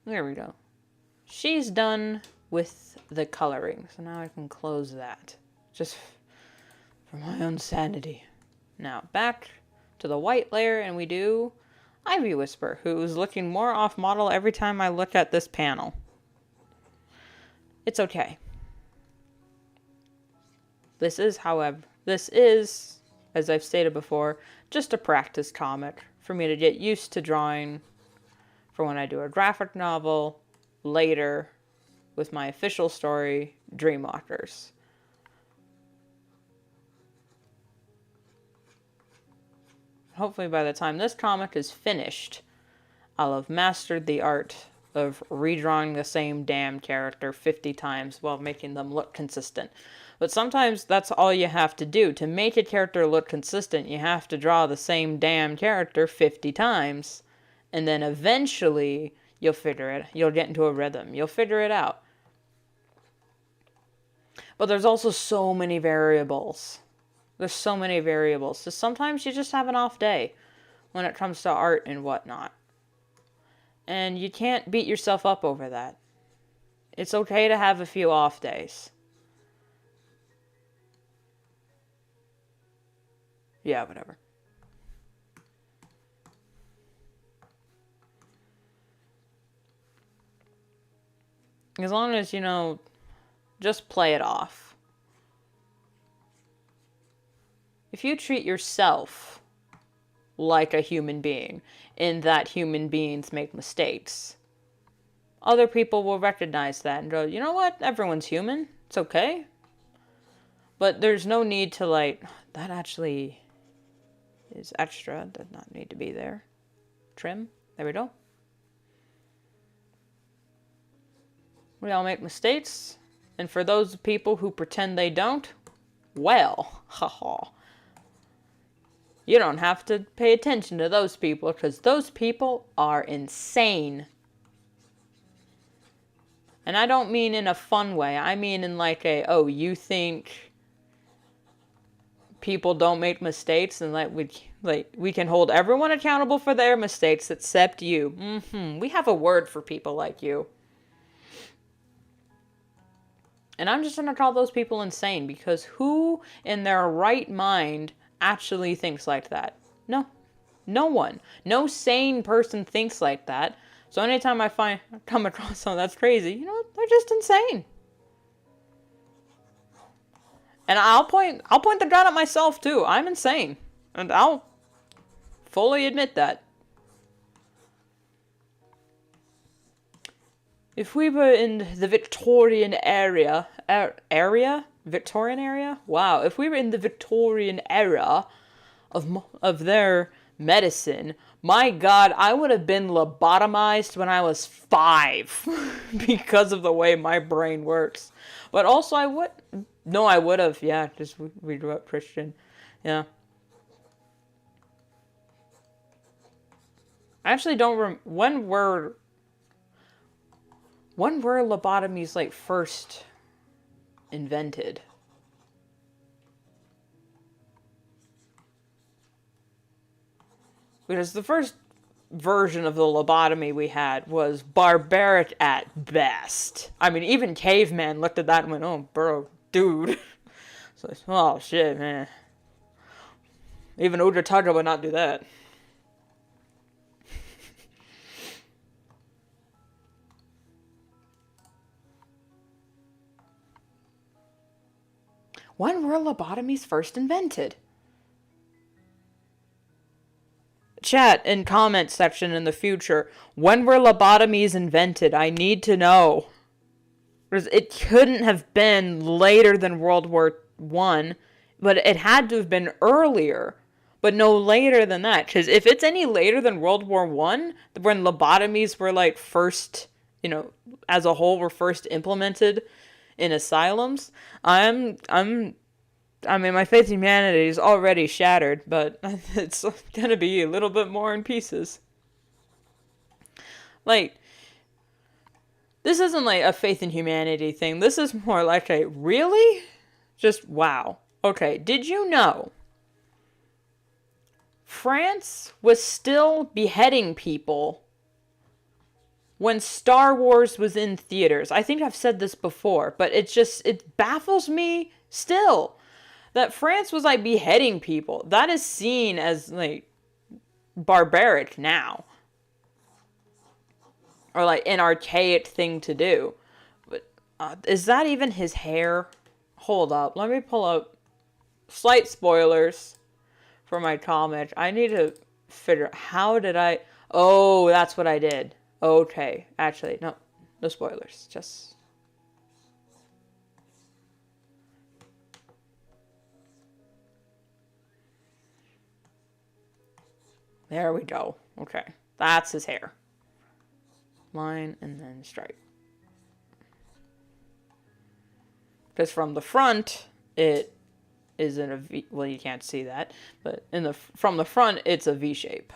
[SPEAKER 1] There we go. She's done with the coloring, so now I can close that. Just for my own sanity. Now back to the white layer, and we do Ivy Whisper, who's looking more off model every time I look at this panel. It's okay. This is, as I've stated before, just a practice comic for me to get used to drawing for when I do a graphic novel later with my official story, Dreamwalkers. Hopefully by the time this comic is finished, I'll have mastered the art of redrawing the same damn character 50 times while making them look consistent. But sometimes that's all you have to do. To make a character look consistent, you have to draw the same damn character 50 times. And then eventually, you'll figure it. You'll get into a rhythm. You'll figure it out. But there's also so many variables. There's so many variables. So sometimes you just have an off day when it comes to art and whatnot. And you can't beat yourself up over that. It's okay to have a few off days. Yeah, whatever. As long as, just play it off. if you treat yourself like a human being, in that human beings make mistakes, other people will recognize that and go, you know what? Everyone's human. It's okay. But there's no need to, like, that actually is extra. Does not need to be there. Trim. There we go. We all make mistakes. And for those people who pretend they don't, well, haha. You don't have to pay attention to those people, because those people are insane. And I don't mean in a fun way. I mean in like a, oh, you think people don't make mistakes and we can hold everyone accountable for their mistakes except you. We have a word for people like you. And I'm just going to call those people insane, because who in their right mind actually thinks like that? No. No one. No sane person thinks like that. So anytime I come across someone that's crazy, you know, they're just insane. And I'll point the gun at myself too. I'm insane. And I'll fully admit that. If we were in the Victorian area? Victorian area? Wow. If we were in the Victorian era of their medicine, my God, I would have been lobotomized when I was 5 because of the way my brain works. But also I would have, yeah, just we grew up Christian. Yeah. I actually don't when were lobotomies like first invented? Because the first version of the lobotomy we had was barbaric at best. I mean, even caveman looked at that and went, oh, bro, dude. So, oh, shit, man. Even Udataga would not do that. When were lobotomies first invented? Chat and comment section in the future. When were lobotomies invented? I need to know. Because it couldn't have been later than World War I, but it had to have been earlier, but no later than that. Because if it's any later than World War I, when lobotomies were like first, you know, as a whole were first implemented in asylums, I mean, my faith in humanity is already shattered, but it's gonna be a little bit more in pieces. Like, this isn't like a faith in humanity thing. This is more like a, really? Just, wow. Okay, did you know France was still beheading people when Star Wars was in theaters? I think I've said this before, but it baffles me still that France was like beheading people. That is seen as like barbaric now, or like an archaic thing to do. But is that even his hair? Hold up, let me pull up. Slight spoilers for my comic. I need to figure out, how did I... Oh, that's what I did. Okay, actually, no spoilers, just... There we go. Okay, that's his hair. Line and then stripe. Because from the front, it is in a V. Well, you can't see that, but from the front, it's a V shape.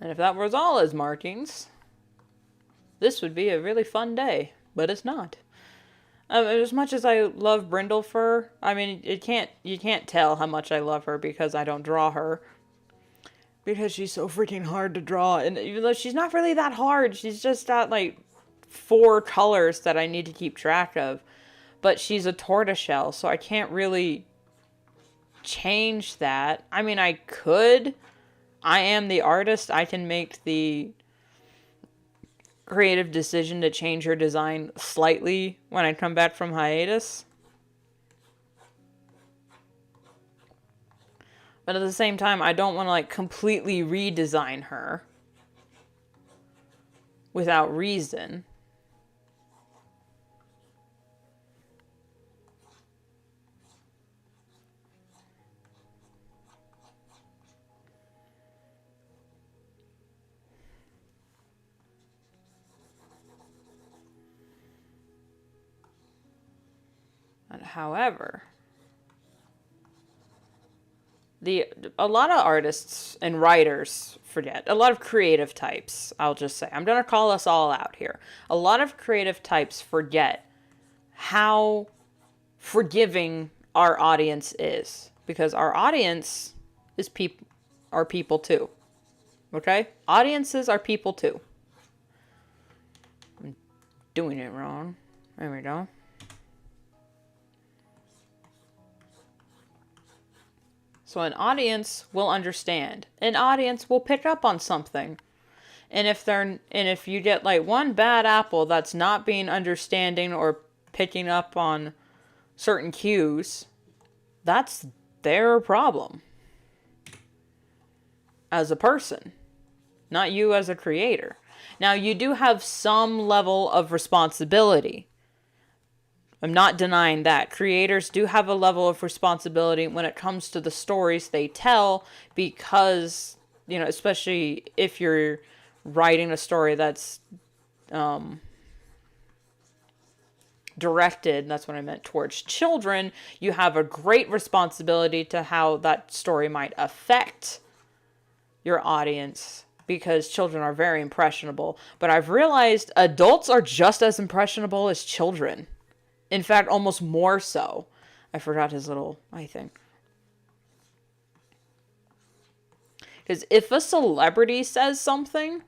[SPEAKER 1] And if that was all his markings, this would be a really fun day, but it's not. As much as I love brindle fur, I mean, you can't tell how much I love her because I don't draw her. Because she's so freaking hard to draw, and even though she's not really that hard, she's just got like 4 colors that I need to keep track of. But she's a tortoiseshell, so I can't really change that. I mean, I could. I am the artist. I can make the creative decision to change her design slightly when I come back from hiatus. But at the same time, I don't want to like completely redesign her without reason. However, a lot of artists and writers forget, a lot of creative types, I'll just say, I'm going to call us all out here. A lot of creative types forget how forgiving our audience is, because our audience is are people too. Okay? Audiences are people too. I'm doing it wrong. There we go. So an audience will understand. An audience will pick up on something. And if you get like one bad apple that's not being understanding or picking up on certain cues, that's their problem. As a person, not you as a creator. Now, you do have some level of responsibility. I'm not denying that. Creators do have a level of responsibility when it comes to the stories they tell, because, you know, especially if you're writing a story that's directed, that's what I meant, towards children, you have a great responsibility to how that story might affect your audience, because children are very impressionable. But I've realized adults are just as impressionable as children. In fact, almost more so. I forgot his little thing. Because if a celebrity says something,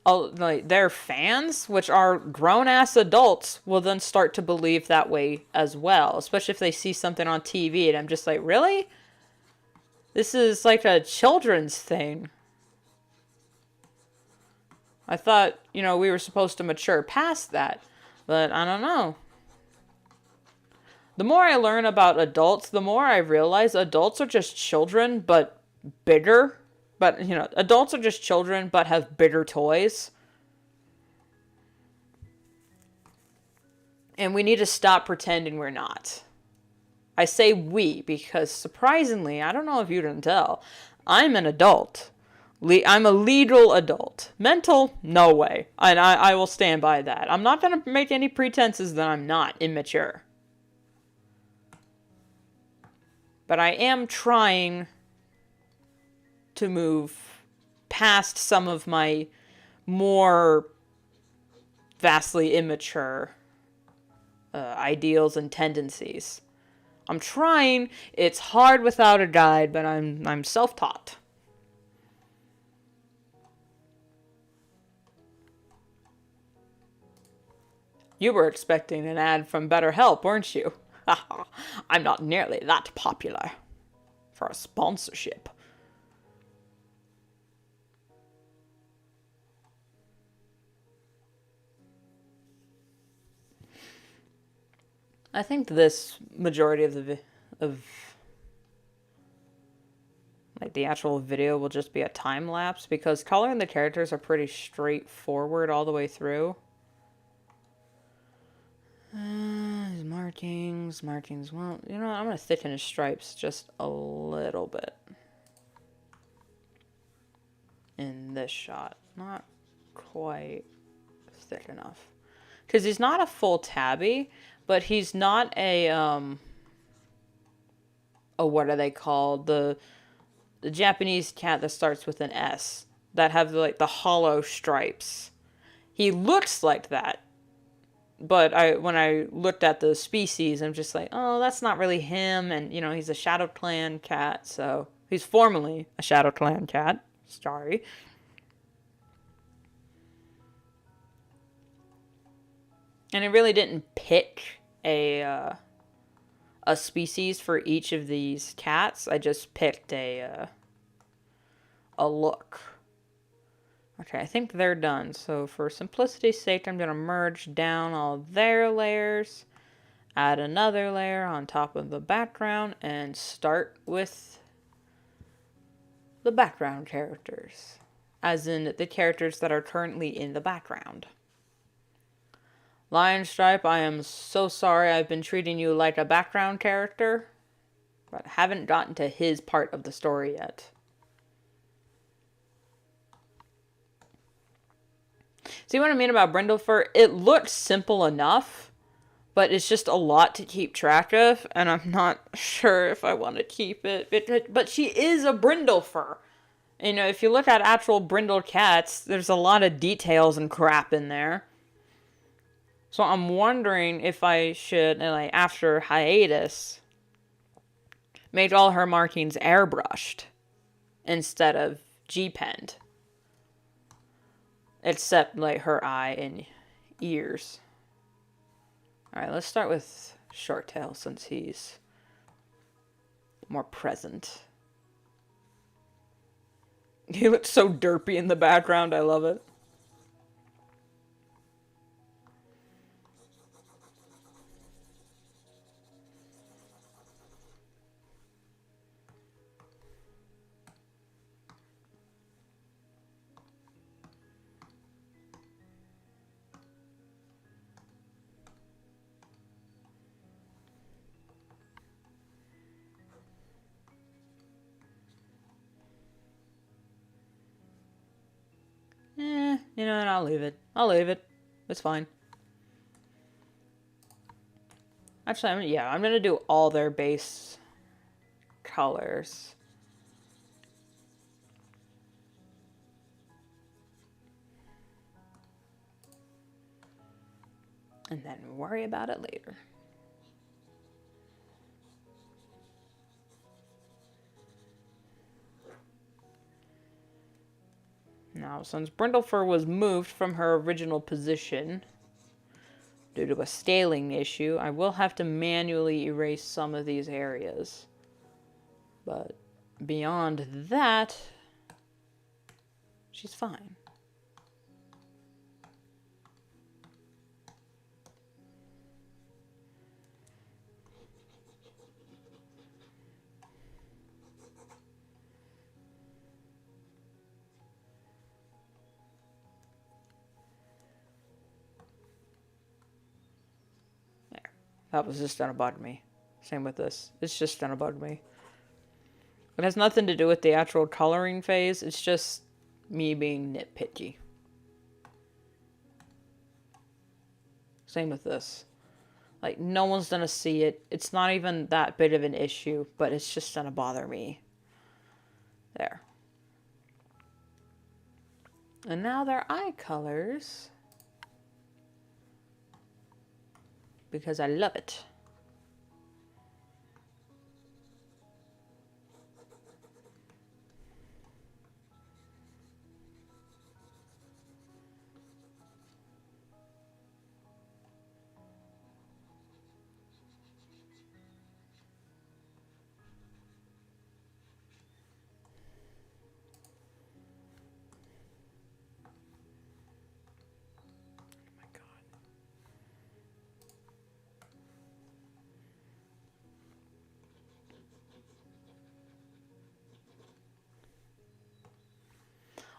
[SPEAKER 1] like their fans, which are grown-ass adults, will then start to believe that way as well. Especially if they see something on TV and I'm just like, really? This is like a children's thing. I thought, you know, we were supposed to mature past that. But I don't know. The more I learn about adults, the more I realize adults are just children, but bigger. But, you know, adults are just children, but have bigger toys. And we need to stop pretending we're not. I say we because, surprisingly, I don't know if you can tell, I'm an adult. I'm a legal adult. Mental, no way. And I will stand by that. I'm not going to make any pretenses that I'm not immature. But I am trying to move past some of my more vastly immature ideals and tendencies. I'm trying. It's hard without a guide, but I'm self-taught. You were expecting an ad from BetterHelp, weren't you? I'm not nearly that popular for a sponsorship. I think this majority of like the actual video will just be a time lapse, because coloring the characters are pretty straightforward all the way through. Markings. Well, you know what? I'm going to thicken his stripes just a little bit. In this shot. Not quite thick enough. Because he's not a full tabby, but he's not a, what are they called? The Japanese cat that starts with an S. That have, like, the hollow stripes. He looks like that. But when I looked at the species, I'm just like, oh, that's not really him. And, you know, he's a Shadow Clan cat, so he's formerly a Shadow Clan cat. Sorry. And I really didn't pick a a species for each of these cats. I just picked a look. Okay, I think they're done. So for simplicity's sake, I'm going to merge down all their layers, add another layer on top of the background, and start with the background characters, as in the characters that are currently in the background. Lion Stripe, I am so sorry I've been treating you like a background character, but haven't gotten to his part of the story yet. See what I mean about Brindlefur? It looks simple enough, but it's just a lot to keep track of, and I'm not sure if I want to keep it. But she is a Brindlefur. You know, if you look at actual brindle cats, there's a lot of details and crap in there. So I'm wondering if I should, like, after hiatus, make all her markings airbrushed instead of G-penned. Except, like, her eye and ears. Alright, let's start with Shorttail since he's more present. He looks so derpy in the background, I love it. You know, and I'll leave it. I'll leave it. It's fine. Actually, I'm gonna do all their base colors. And then worry about it later. Now, since Brindlefur was moved from her original position due to a scaling issue, I will have to manually erase some of these areas. But beyond that, she's fine. That was just gonna bug me. Same with this. It's just gonna bug me. It has nothing to do with the actual coloring phase. It's just me being nitpicky. Same with this. Like, no one's gonna see it. It's not even that big of an issue, but it's just gonna bother me. There. And now their eye colors. Because I love it.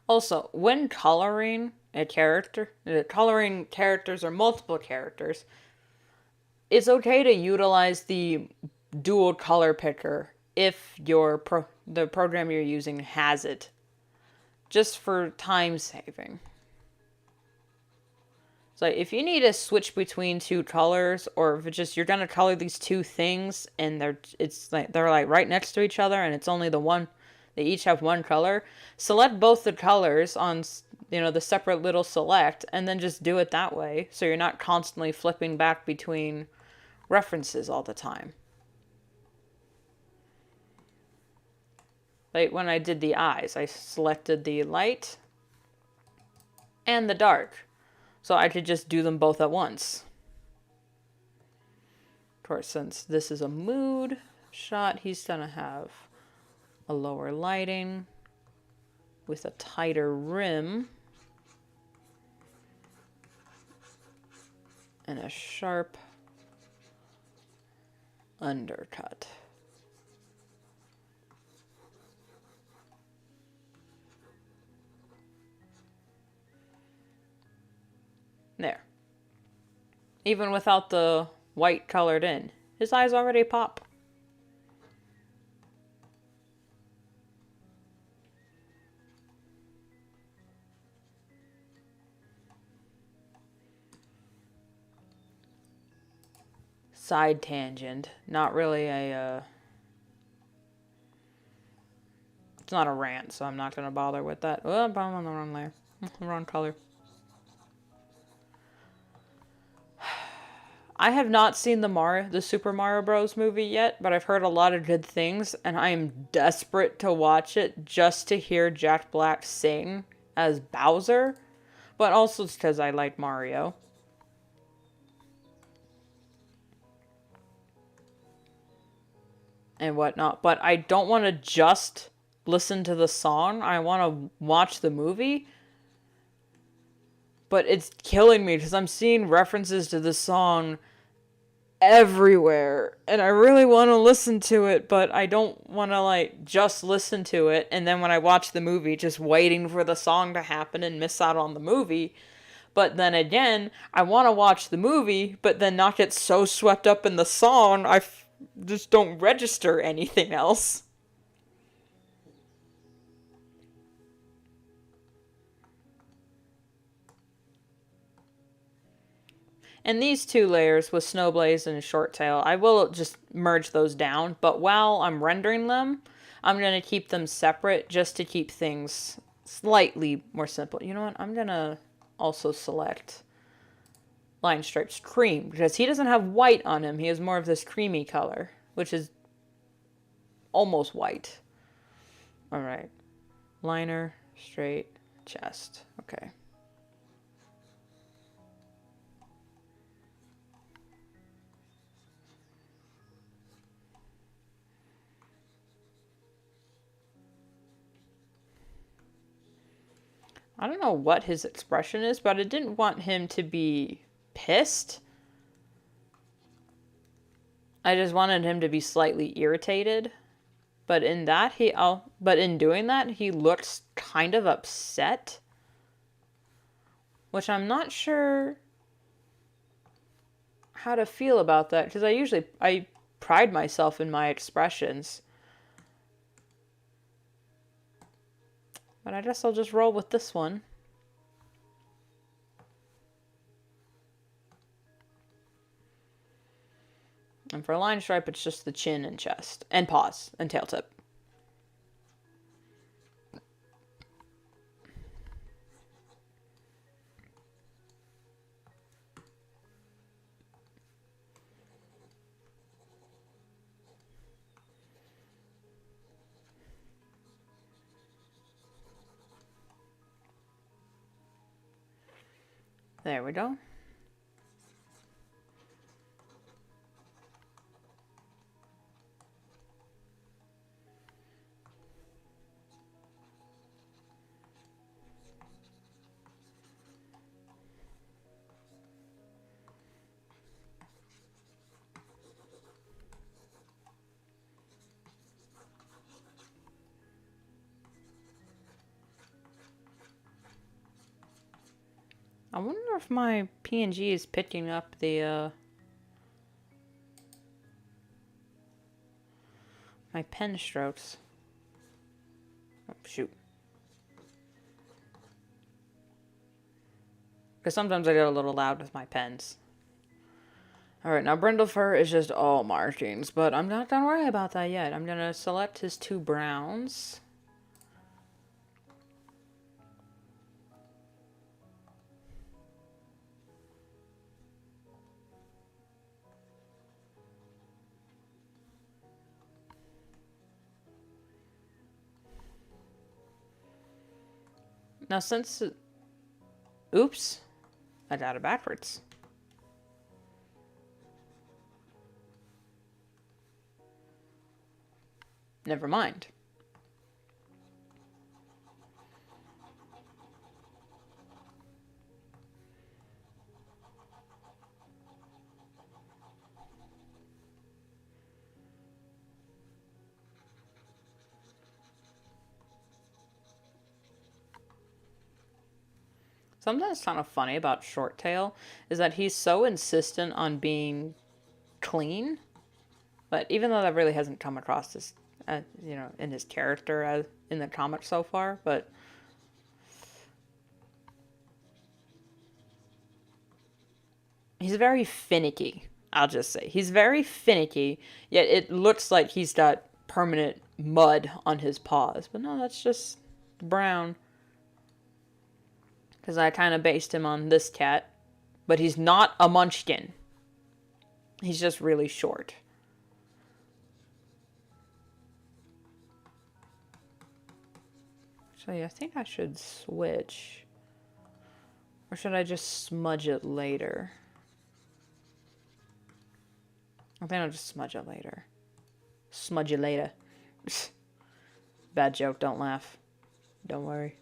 [SPEAKER 1] Also, when coloring a character, coloring characters or multiple characters, it's okay to utilize the dual color picker if the program you're using has it, just for time saving. So if you need to switch between two colors, or if it's just you're gonna color these two things and they're like right next to each other and it's only the one. They each have one color. Select both the colors on, the separate little select, and then just do it that way. So you're not constantly flipping back between references all the time. Like when I did the eyes, I selected the light and the dark. So I could just do them both at once. course, since this is a mood shot, he's gonna have a lower lighting with a tighter rim and a sharp undercut. There. Even without the white colored in, his eyes already pop. Side tangent. Not really a, it's not a rant, so I'm not going to bother with that. Oh, I'm on the wrong layer. Wrong color. I have not seen the Super Mario Bros. Movie yet, but I've heard a lot of good things, and I am desperate to watch it just to hear Jack Black sing as Bowser, but also it's because I like Mario. And whatnot, but I don't want to just listen to the song. I want to watch the movie. But it's killing me because I'm seeing references to the song everywhere. And I really want to listen to it, but I don't want to, like, just listen to it. And then when I watch the movie, just waiting for the song to happen and miss out on the movie. But then again, I want to watch the movie, but then not get so swept up in the song, just don't register anything else. And these two layers with Snowblaze and Short Tail, I will just merge those down, but while I'm rendering them, I'm going to keep them separate just to keep things slightly more simple. You know what? I'm going to also select Line Stripes Cream, because he doesn't have white on him. He has more of this creamy color, which is almost white. All right. Liner, straight, chest. Okay. I don't know what his expression is, but I didn't want him to be pissed. I just wanted him to be slightly irritated. But in doing that, he looks kind of upset. Which I'm not sure how to feel about that, because I pride myself in my expressions. But I guess I'll just roll with this one. And for a line stripe, it's just the chin and chest. And paws. And tail tip. There we go. I wonder if my PNG is picking up the, my pen strokes. Oh, shoot. Because sometimes I get a little loud with my pens. Alright, now Brindlefer is just all markings, but I'm not gonna worry about that yet. I'm gonna select his two browns. Now since... Oops. I got it backwards. Never mind. Something that's kind of funny about Short Tail is that he's so insistent on being clean, but even though that really hasn't come across as, in his character as in the comic so far, but he's very finicky. I'll just say he's very finicky. Yet it looks like he's got permanent mud on his paws, but no, that's just brown. Because I kind of based him on this cat, but he's not a munchkin. He's just really short. Actually, I think I should switch. Or should I just smudge it later? I think I'll just smudge it later. Smudge it later. Bad joke, don't laugh. Don't worry.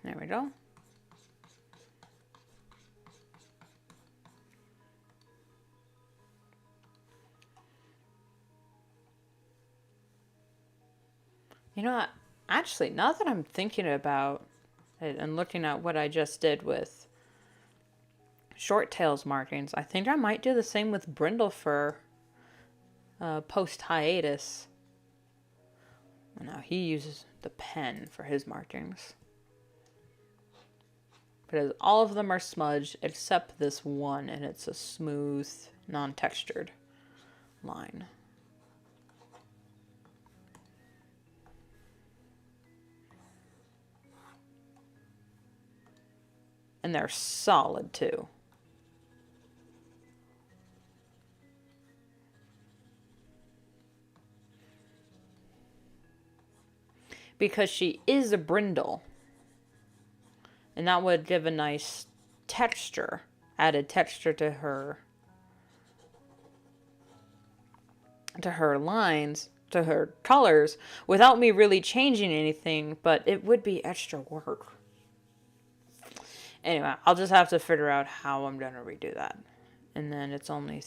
[SPEAKER 1] There we go. You know what? Actually, now that I'm thinking about it and looking at what I just did with Short Tail's markings, I think I might do the same with Brindlefur post-hiatus. Now he uses the pen for his markings. Because all of them are smudged except this one, and it's a smooth, non-textured line. And they're solid too. Because she is a brindle. And that would give a nice texture, added texture to her lines, to her colors, without me really changing anything, but it would be extra work. Anyway, I'll just have to figure out how I'm going to redo that. And then it's only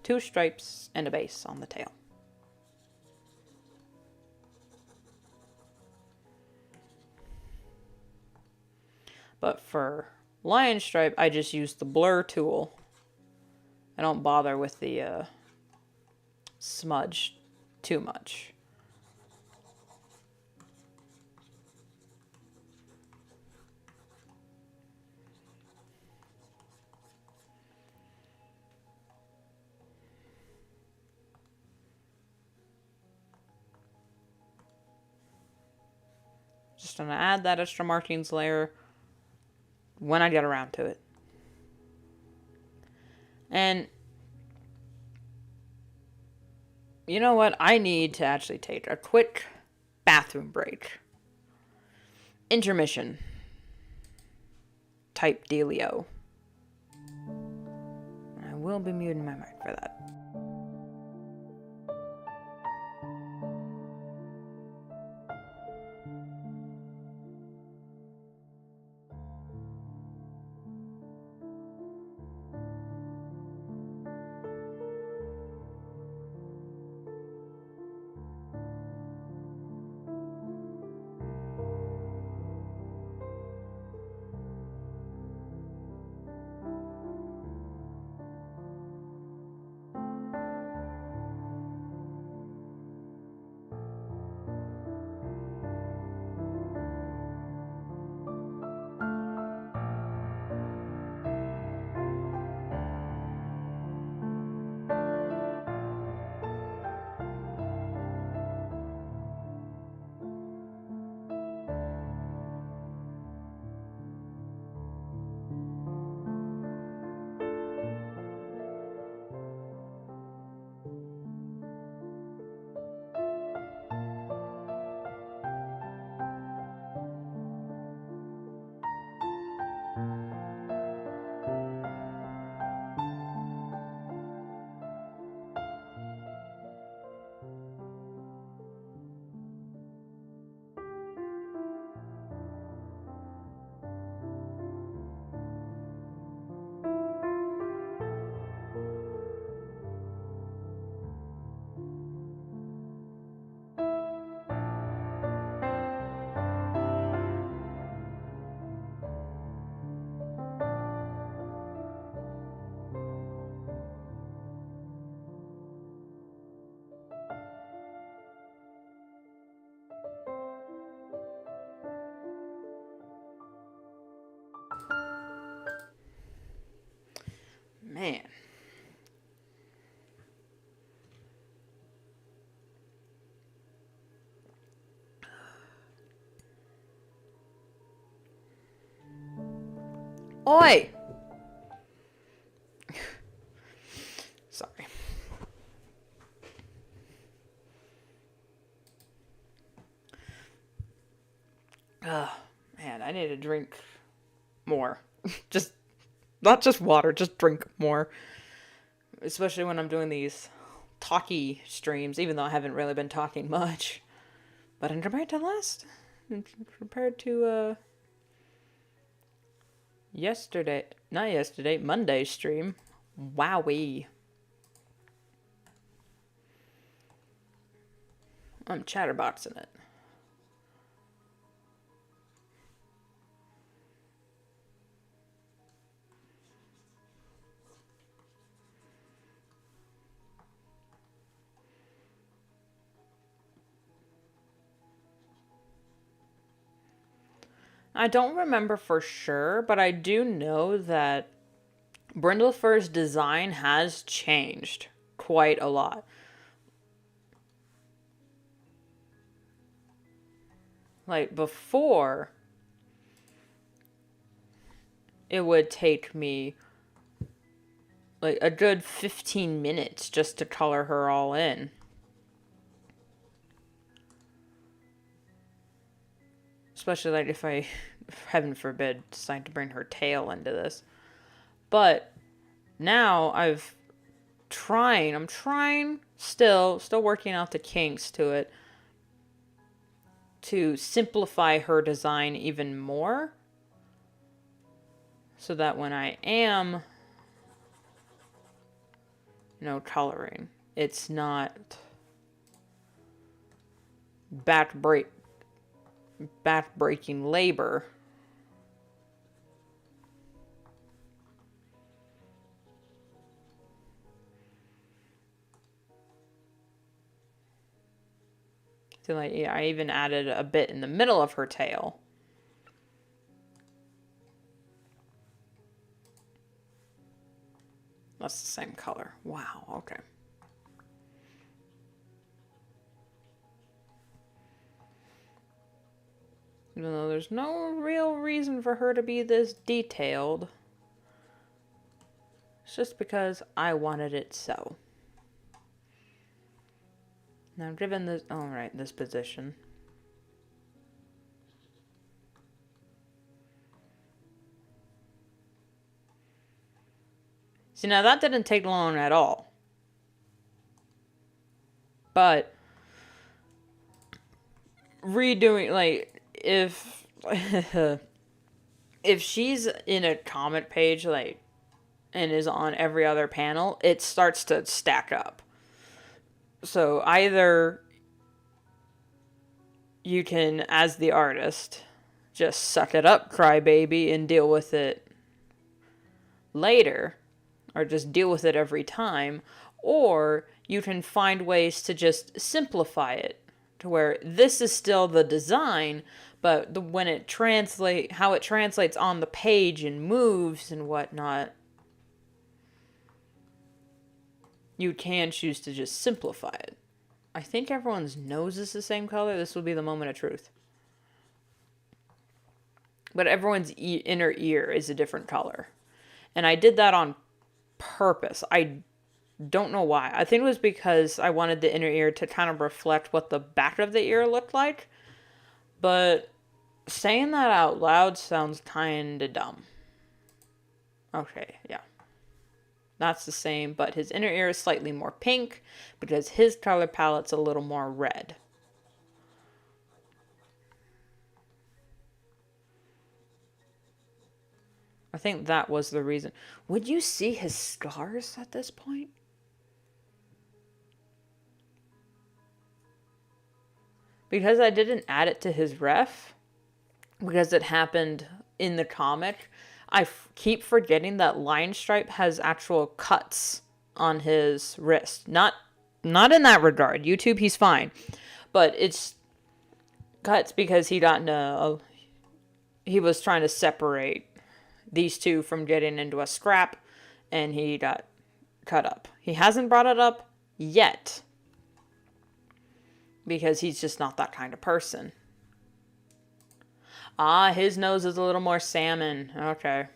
[SPEAKER 1] 2 stripes and a base on the tail. But for lion stripe, I just use the blur tool. I don't bother with the smudge too much. Just gonna add that extra markings layer when I get around to it. And you know what? I need to actually take a quick bathroom break. Intermission. Type dealio. I will be muting my mic for that. Man. Oi! Sorry. Man, I need to drink more. Just, not just water, just drink more. Especially when I'm doing these talky streams, even though I haven't really been talking much. But compared to Monday's stream, wowee. I'm chatterboxing it. I don't remember for sure, but I do know that Brindlefar's design has changed quite a lot. Like before, it would take me like a good 15 minutes just to color her all in. Especially like if I, heaven forbid, decide to bring her tail into this. But now I'm trying still working out the kinks to it to simplify her design even more so that when I am, coloring, it's not back-breaking labor. So like, yeah, I even added a bit in the middle of her tail. That's the same color. Wow, okay. Even though there's no real reason for her to be this detailed. It's just because I wanted it so. Now given this, alright, this position. See, now that didn't take long at all. But redoing, like, if she's in a comment page, like, and is on every other panel, it starts to stack up. So either you can, as the artist, just suck it up, crybaby, and deal with it later, or just deal with it every time, or you can find ways to just simplify it to where this is still the design, but when it how it translates on the page and moves and whatnot, you can choose to just simplify it. I think everyone's nose is the same color. This will be the moment of truth. But everyone's inner ear is a different color. And I did that on purpose. I don't know why. I think it was because I wanted the inner ear to kind of reflect what the back of the ear looked like. But saying that out loud sounds kind of dumb. Okay, yeah. That's the same, but his inner ear is slightly more pink because his color palette's a little more red. I think that was the reason. Would you see his scars at this point? Because I didn't add it to his ref, because it happened in the comic, I keep forgetting that Line Stripe has actual cuts on his wrist. Not in that regard. YouTube, he's fine. But it's cuts because he was trying to separate these two from getting into a scrap, and he got cut up. He hasn't brought it up yet because he's just not that kind of person. Ah, his nose is a little more salmon. Okay.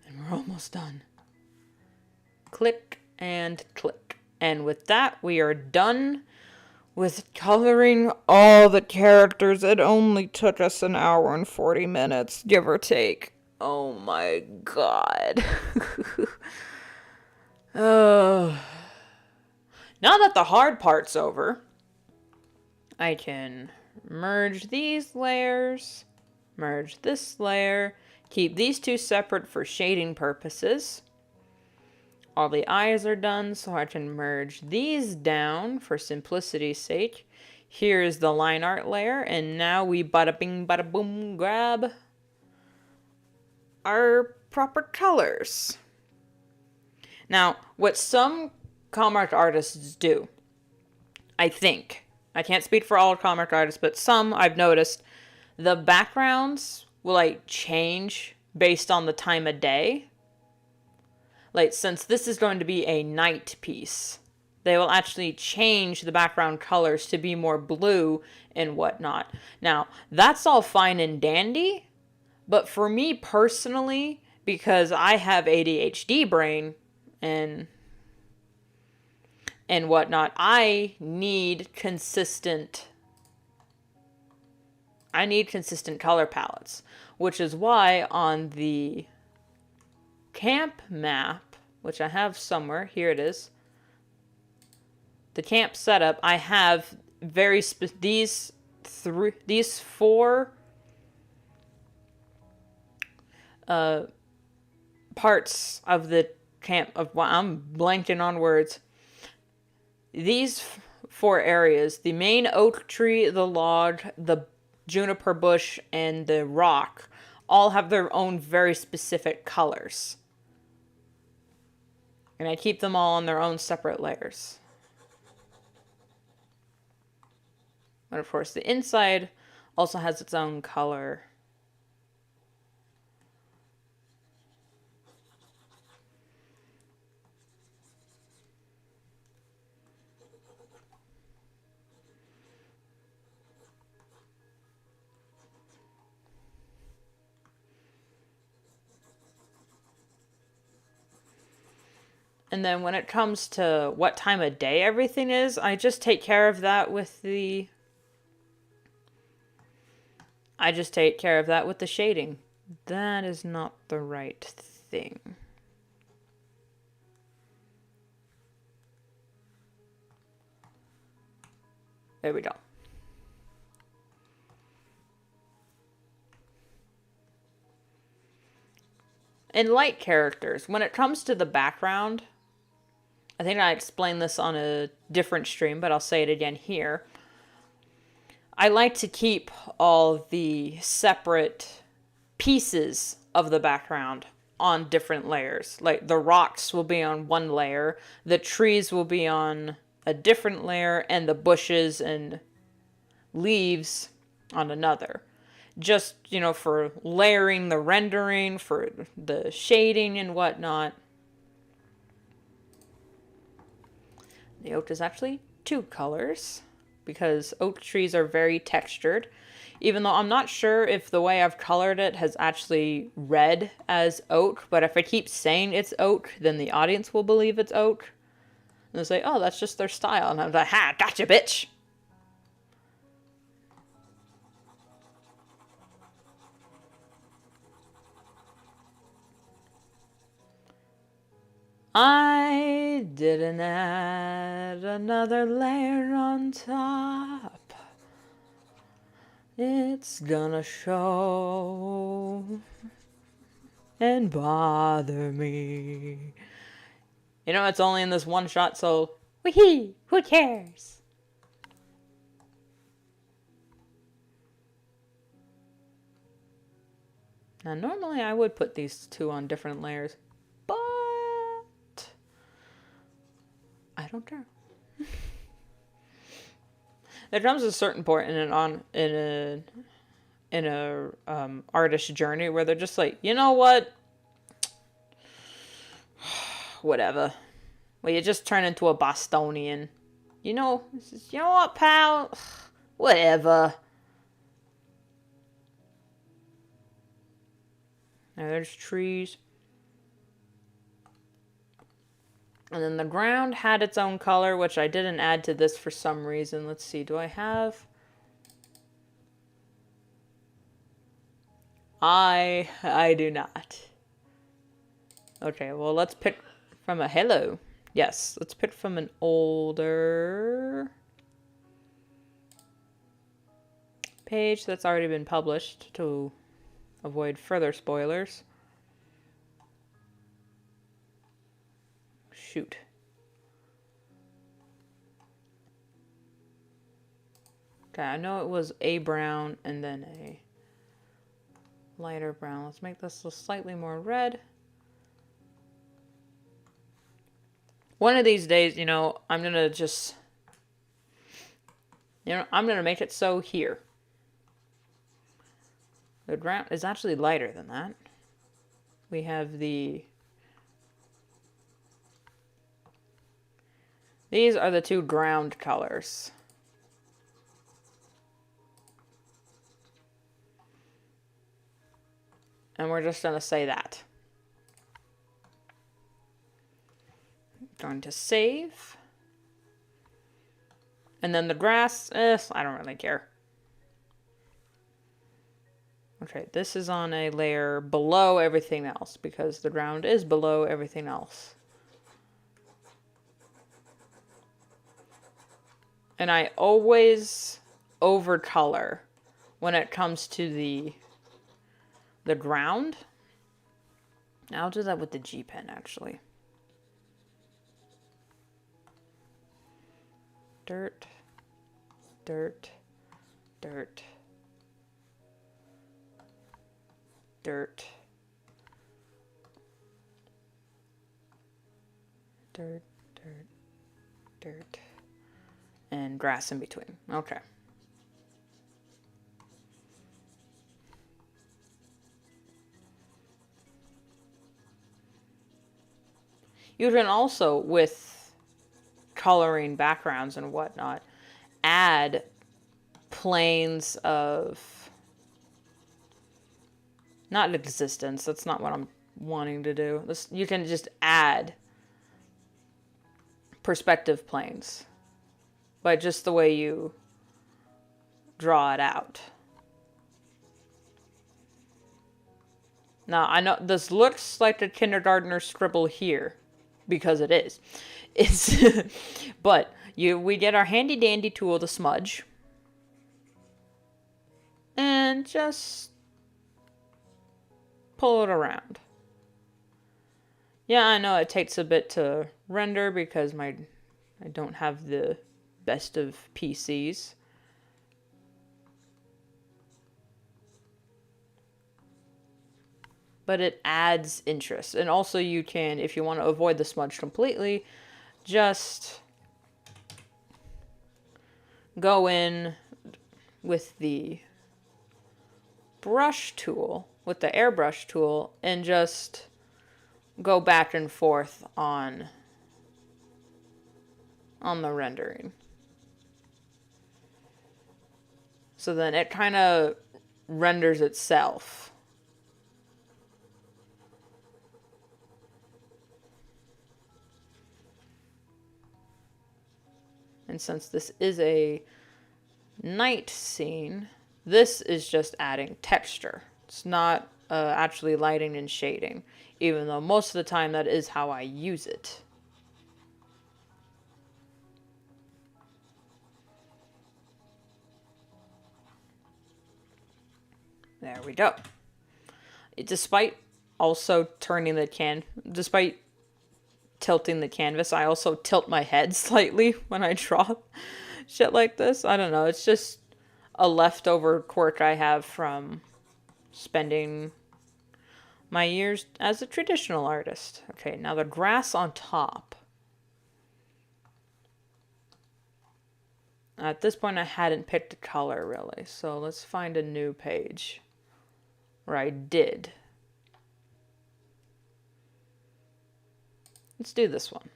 [SPEAKER 1] And we're almost done. Click and click. And with that, we are done with coloring all the characters. It only took us an hour and 40 minutes, give or take. Oh my god. Oh. Now that the hard part's over, I can merge these layers, merge this layer, keep these two separate for shading purposes. All the eyes are done, so I can merge these down for simplicity's sake. Here's the line art layer, and now we bada bing bada boom grab our proper colors. Now, what some comic artists do, I think, I can't speak for all comic artists, but some I've noticed, the backgrounds will like change based on the time of day. Like, since this is going to be a night piece, they will actually change the background colors to be more blue and whatnot. Now, that's all fine and dandy, but for me personally, because I have ADHD brain and whatnot, I need consistent color palettes, which is why on the camp map, which I have somewhere, here it is, the camp setup, I have these four parts of the camp of, well, I'm blanking on words. These four areas, the main oak tree, the log, the juniper bush, and the rock, all have their own very specific colors. And I keep them all on their own separate layers. And of course, the inside also has its own color. And then when it comes to what time of day everything is, I just take care of that with the... shading. That is not the right thing. There we go. In light characters, when it comes to the background, I think I explained this on a different stream, but I'll say it again here. I like to keep all the separate pieces of the background on different layers. Like the rocks will be on one layer, the trees will be on a different layer, and the bushes and leaves on another. Just, you know, for layering the rendering, for the shading and whatnot. The oak is actually two colors because oak trees are very textured. Even though I'm not sure if the way I've colored it has actually read as oak, but if I keep saying it's oak, then the audience will believe it's oak. And they'll say, oh, that's just their style. And I'm like, ha, gotcha, bitch! I didn't add another layer on top. It's gonna show and bother me. You know, it's only in this one shot, so wee, who cares? Now, normally I would put these two on different layers, but don't care. There comes a certain point in a artist journey where they're just like, you know what? Whatever. Well, you just turn into a Bostonian. You know what, pal? Whatever. Now there's trees. And then the ground had its own color, which I didn't add to this for some reason. Let's see, do I have... I do not. Okay, well, let's pick from a... Hello. Yes, let's pick from an older page that's already been published to avoid further spoilers. Shoot. Okay, I know it was a brown and then a lighter brown. Let's make this a slightly more red. One of these days, I'm gonna just, I'm gonna make it so here. The ground is actually lighter than that. We have these are the two ground colors. And we're just gonna say that. Going to save. And then the grass, I don't really care. Okay, this is on a layer below everything else because the ground is below everything else. And I always overcolor when it comes to the ground. I'll do that with the G pen actually. Dirt, dirt, dirt, dirt, dirt, dirt, dirt, and grass in between. Okay. You can also, with coloring backgrounds and whatnot, add planes of, not existence, that's not what I'm wanting to do. You can just add perspective planes by just the way you draw it out. Now, I know this looks like a kindergartner scribble here, because it is. But we get our handy dandy tool, the smudge, and just pull it around. Yeah, I know it takes a bit to render because I don't have the best of PCs. But it adds interest. And also you can, if you want to avoid the smudge completely, just go in with the brush tool, with the airbrush tool, and just go back and forth on the rendering. So then it kind of renders itself. And since this is a night scene, this is just adding texture. It's not actually lighting and shading, even though most of the time that is how I use it. There we go. Despite tilting the canvas, I also tilt my head slightly when I draw shit like this. I don't know, it's just a leftover quirk I have from spending my years as a traditional artist. Okay, now the grass on top. At this point, I hadn't picked a color really, so let's find a new page where I did. Let's do this one.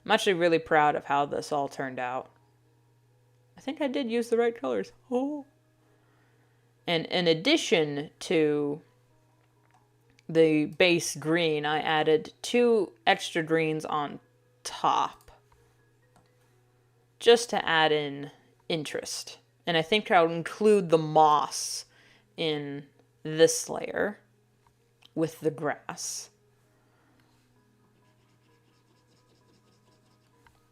[SPEAKER 1] I'm actually really proud of how this all turned out. I think I did use the right colors. Oh. And in addition to the base green, I added 2 extra greens on top, just to add in interest. And I think I'll include the moss in this layer with the grass.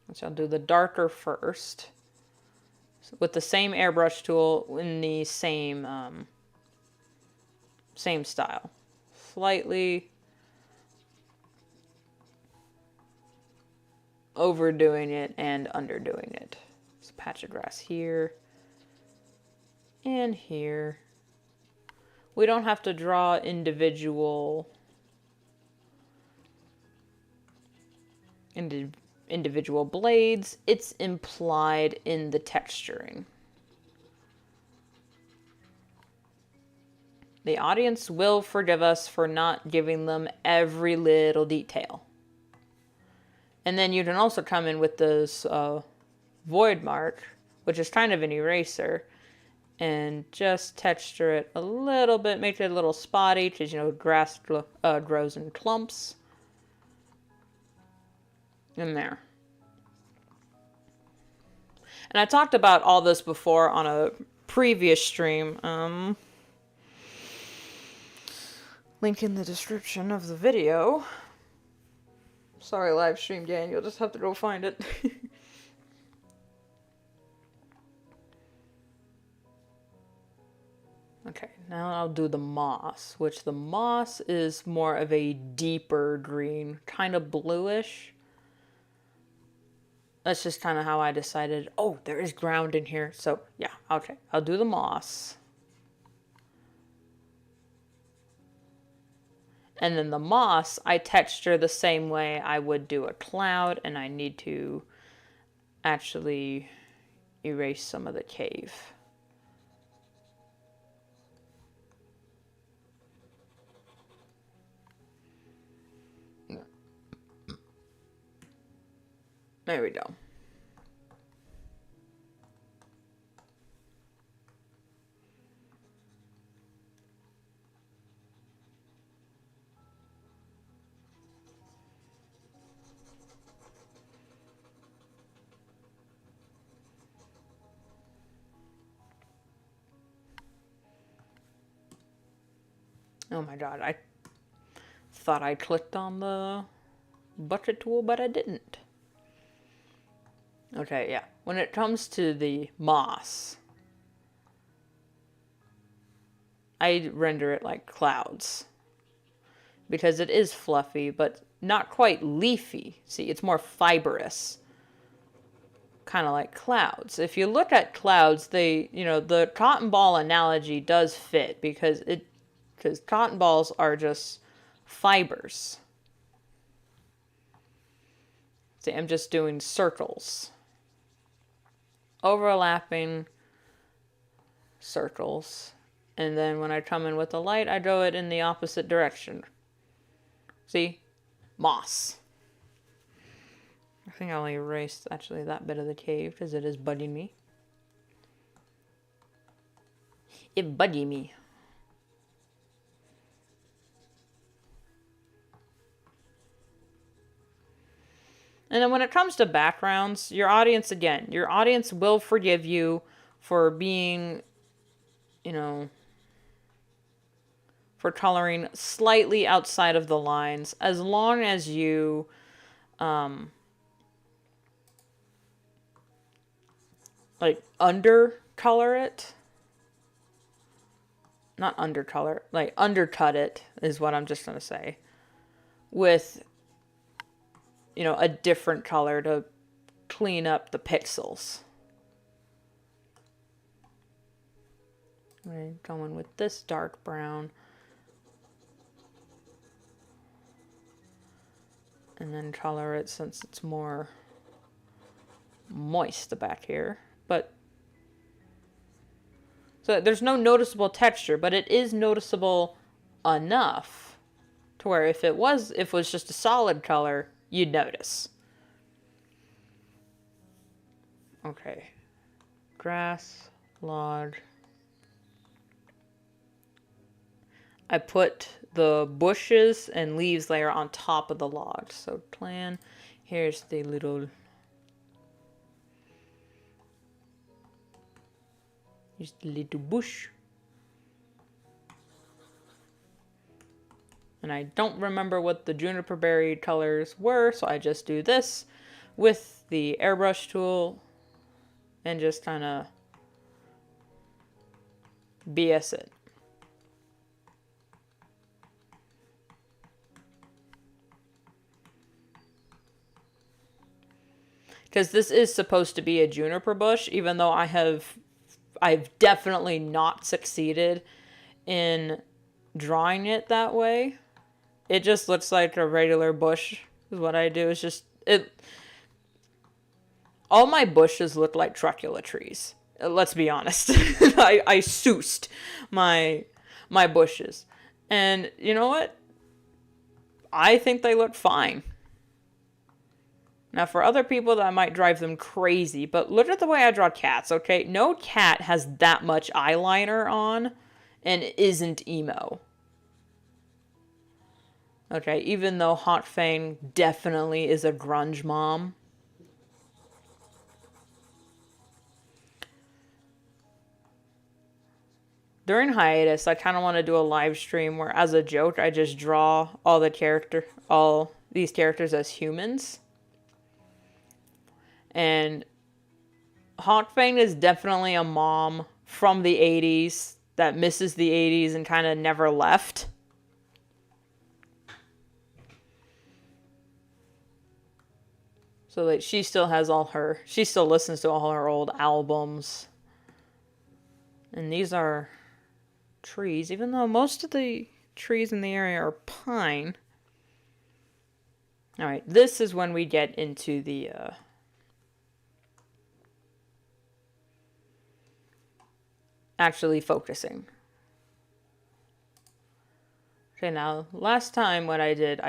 [SPEAKER 1] Which I'll do the darker first. So with the same airbrush tool in the same style. Slightly overdoing it and underdoing it. There's a patch of grass here and here. We don't have to draw individual blades. It's implied in the texturing. The audience will forgive us for not giving them every little detail. And then you can also come in with this void mark, which is kind of an eraser, and just texture it a little bit, make it a little spotty, because, you know, grass grows in clumps. In there. And I talked about all this before on a previous stream. Link in the description of the video. Sorry, live stream gang, you'll just have to go find it. Okay, now I'll do the moss, which the moss is more of a deeper green, kind of bluish. That's just kind of how I decided, oh, there is ground in here. So yeah, okay, I'll do the moss. And then the moss, I texture the same way I would do a cloud, and I need to actually erase some of the cave. There we go. Oh my god, I thought I clicked on the bucket tool, but I didn't. Okay, yeah. When it comes to the moss, I render it like clouds. Because it is fluffy, but not quite leafy. See, it's more fibrous. Kind of like clouds. If you look at clouds, they, you know, the cotton ball analogy does fit because cotton balls are just fibers. See, I'm just doing circles. Overlapping circles. And then when I come in with the light, I go it in the opposite direction. See? Moss. I think I'll erase actually that bit of the cave because it is bugging me. It bugging me. And then when it comes to backgrounds, your audience will forgive you for being, you know, for coloring slightly outside of the lines, as long as you like undercolor it. Not undercolor, like undercut it is what I'm just going to say. With, you know, a different color to clean up the pixels. I'm going with this dark brown. And then color it since it's more moist back here, but so there's no noticeable texture, but it is noticeable enough to where if it was just a solid color, you'd notice. Okay. Grass, lodge. I put the bushes and leaves layer on top of the logs. So plan, here's the little, just a little bush. And I don't remember what the juniper berry colors were, so I just do this with the airbrush tool and just kind of BS it. Because this is supposed to be a juniper bush, even though I've definitely not succeeded in drawing it that way. It just looks like a regular bush is what I do. It's just, all my bushes look like trucula trees. Let's be honest. I soused my bushes. And you know what? I think they look fine. Now, for other people, that might drive them crazy, but look at the way I draw cats, okay? No cat has that much eyeliner on and isn't emo. Okay, even though Hot Fang definitely is a grunge mom. During hiatus, I kind of want to do a live stream where, as a joke, I just draw all these characters as humans. And Hawk Fang is definitely a mom from the 80s that misses the 80s and kind of never left. So like she still listens to all her old albums. And these are trees, even though most of the trees in the area are pine. All right, this is when we get into the actually focusing. Okay, now last time what I did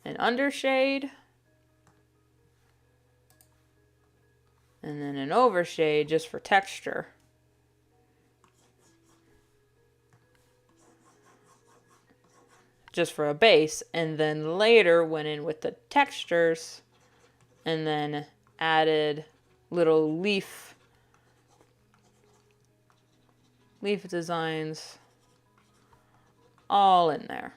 [SPEAKER 1] an undershade and then an overshade just for texture. Just for a base, and then later went in with the textures and then added little leaf designs all in there.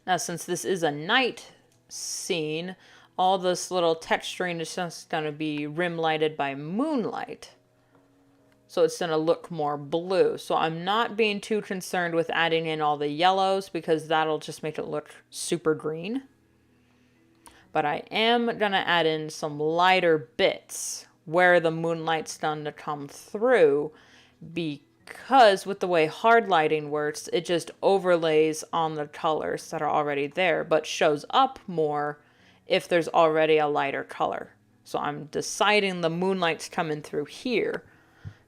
[SPEAKER 1] Now, since this is a night scene, all this little texturing is just going to be rim lighted by moonlight. So it's going to look more blue. So I'm not being too concerned with adding in all the yellows because that'll just make it look super green. But I am going to add in some lighter bits where the moonlight's done to come through, because with the way hard lighting works, it just overlays on the colors that are already there, but shows up more if there's already a lighter color. So I'm deciding the moonlight's coming through here.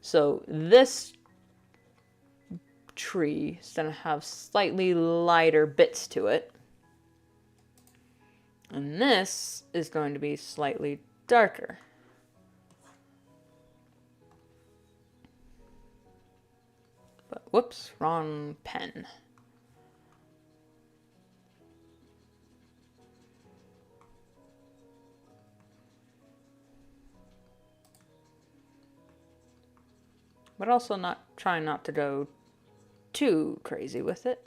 [SPEAKER 1] So this tree is going to have slightly lighter bits to it. And this is going to be slightly darker. But whoops, wrong pen. But also trying not to go too crazy with it.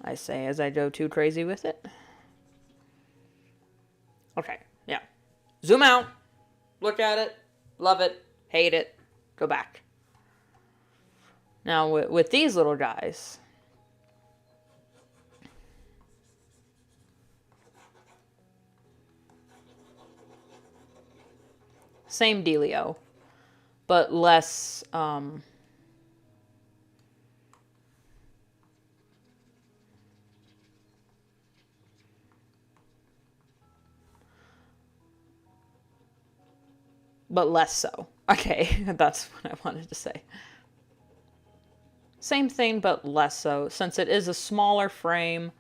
[SPEAKER 1] I say as I go too crazy with it. Okay, yeah. Zoom out. Look at it. Love it. Hate it. Go back. Now with these little guys, Same dealio, but less, but less so. Okay, that's what I wanted to say. Same thing, but less so. Since it is a smaller frame,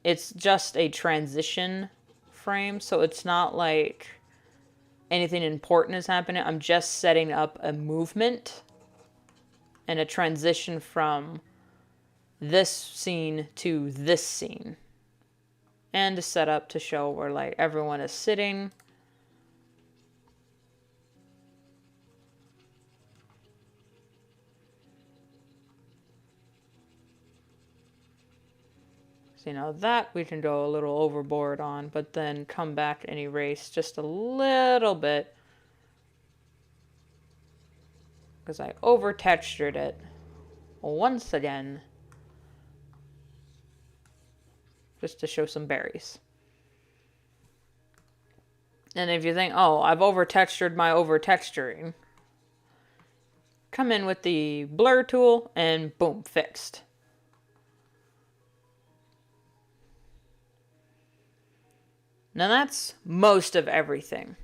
[SPEAKER 1] it's just a transition frame, so it's not like anything important is happening. I'm just setting up a movement and a transition from this scene to this scene. And a setup to show where like everyone is sitting. So, that we can go a little overboard on, but then come back and erase just a little bit. Because I over textured it once again. Just to show some berries. And if you think, oh, I've over-textured my over-texturing, come in with the blur tool and boom, fixed. Now that's most of everything.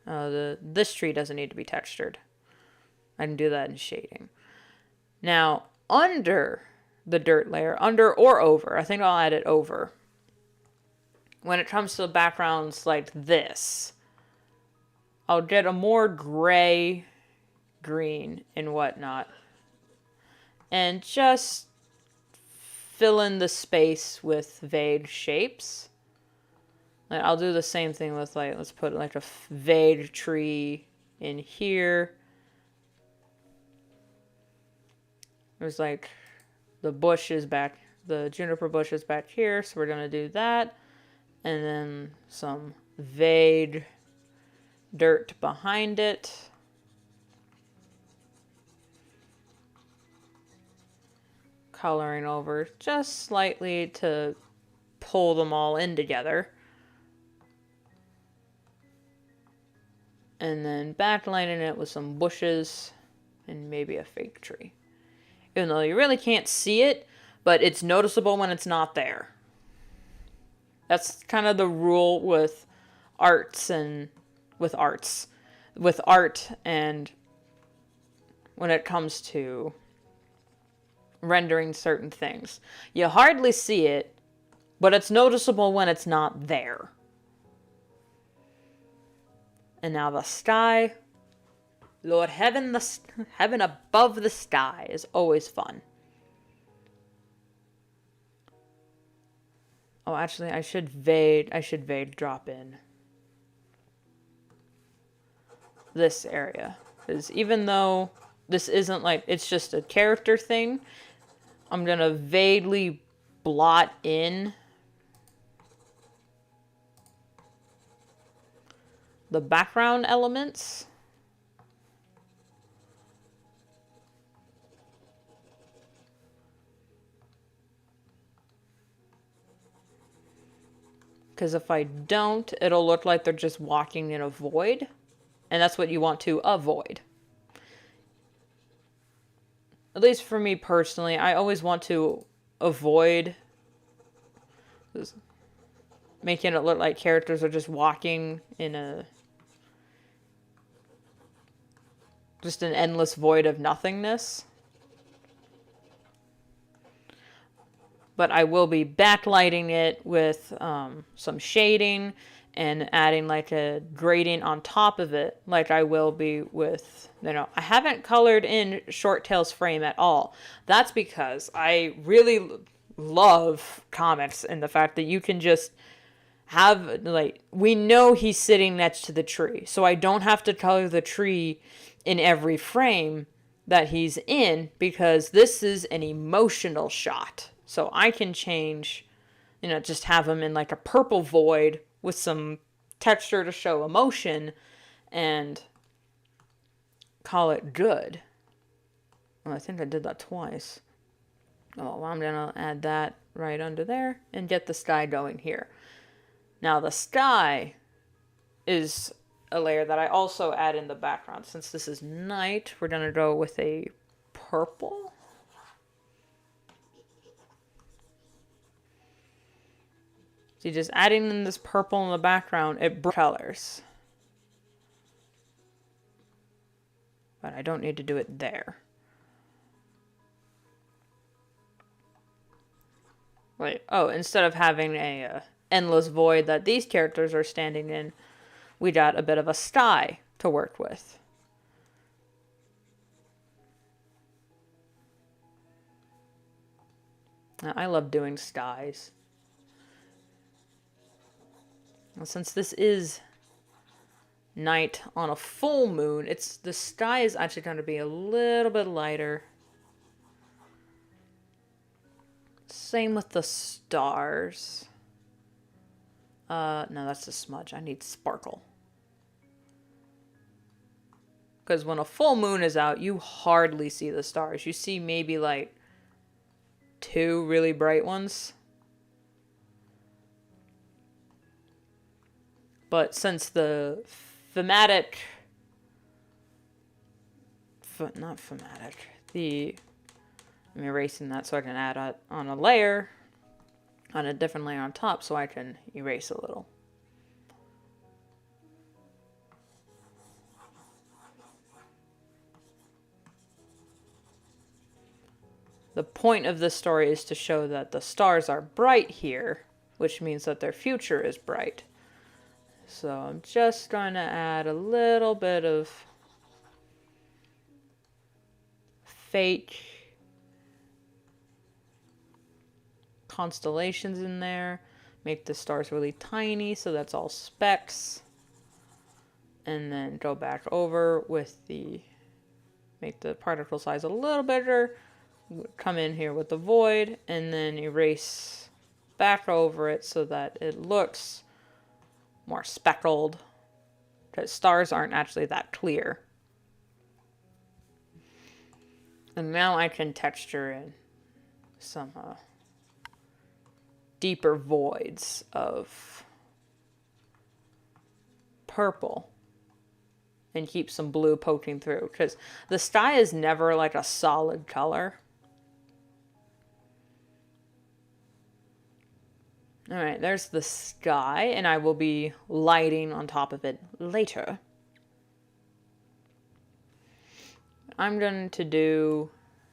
[SPEAKER 1] This tree doesn't need to be textured. I can do that in shading. Now, under the dirt layer, under or over, I think I'll add it over. When it comes to backgrounds like this, I'll get a more gray, green, and whatnot. And just fill in the space with vague shapes. Like, I'll do the same thing with, like, let's put like a vague tree in here. There's like the bush is back, the juniper bush is back here, so we're gonna do that. And then some vague dirt behind it. Coloring over just slightly to pull them all in together. And then backlining it with some bushes and maybe a fake tree. Even though you really can't see it, but it's noticeable when it's not there. That's kind of the rule with art and when it comes to rendering certain things. You hardly see it, but it's noticeable when it's not there. And now the sky. Lord, heaven above the sky is always fun. Oh, actually, I should vade drop in this area. Because even though this isn't like, it's just a character thing, I'm going to vaguely blot in the background elements. Because if I don't, it'll look like they're just walking in a void. And that's what you want to avoid. At least for me personally, I always want to avoid making it look like characters are just walking in just an endless void of nothingness. But I will be backlighting it with some shading and adding like a gradient on top of it, like I will be with, I haven't colored in Short Tail's frame at all. That's because I really love comics and the fact that you can just have, like, we know he's sitting next to the tree, so I don't have to color the tree in every frame that he's in, because this is an emotional shot. So I can change, just have him in like a purple void with some texture to show emotion and call it good. Well, I think I did that twice. Oh, well, I'm going to add that right under there and get the sky going here. Now the sky is a layer that I also add in the background. Since this is night, we're going to go with a purple. See, just adding in this purple in the background, it colors. But I don't need to do it there. Wait, oh, instead of having a endless void that these characters are standing in, we got a bit of a sky to work with. Now, I love doing skies. Well, since this is night on a full moon, the sky is actually going to be a little bit lighter. Same with the stars. No, that's a smudge. I need sparkle. Because when a full moon is out, you hardly see the stars. You see maybe like 2 really bright ones. But since the thematic... not thematic. I'm erasing that so I can add on a layer, on a different layer on top, so I can erase a little. The point of this story is to show that the stars are bright here, which means that their future is bright. So I'm just going to add a little bit of fake constellations in there. Make the stars really tiny, so that's all specks. And then go back over with make the particle size a little bigger. Come in here with the void, and then erase back over it so that it looks more speckled, because stars aren't actually that clear. And now I can texture in some deeper voids of purple and keep some blue poking through, because the sky is never like a solid color. All right, there's the sky, and I will be lighting on top of it later. I'm going to do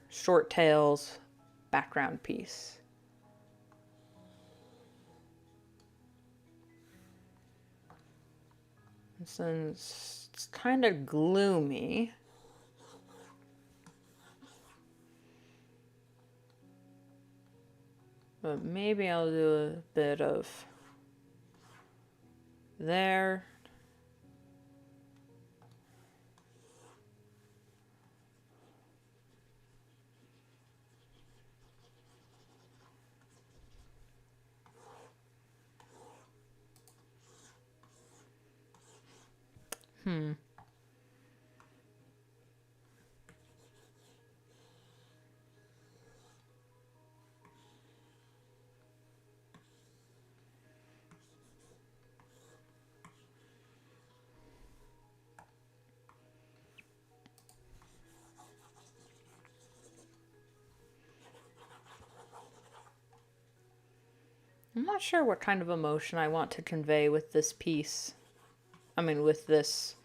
[SPEAKER 1] Short Tails background piece. Since it's kind of gloomy, but maybe I'll do a bit of there. I'm not sure what kind of emotion I want to convey with this piece. I mean, with this.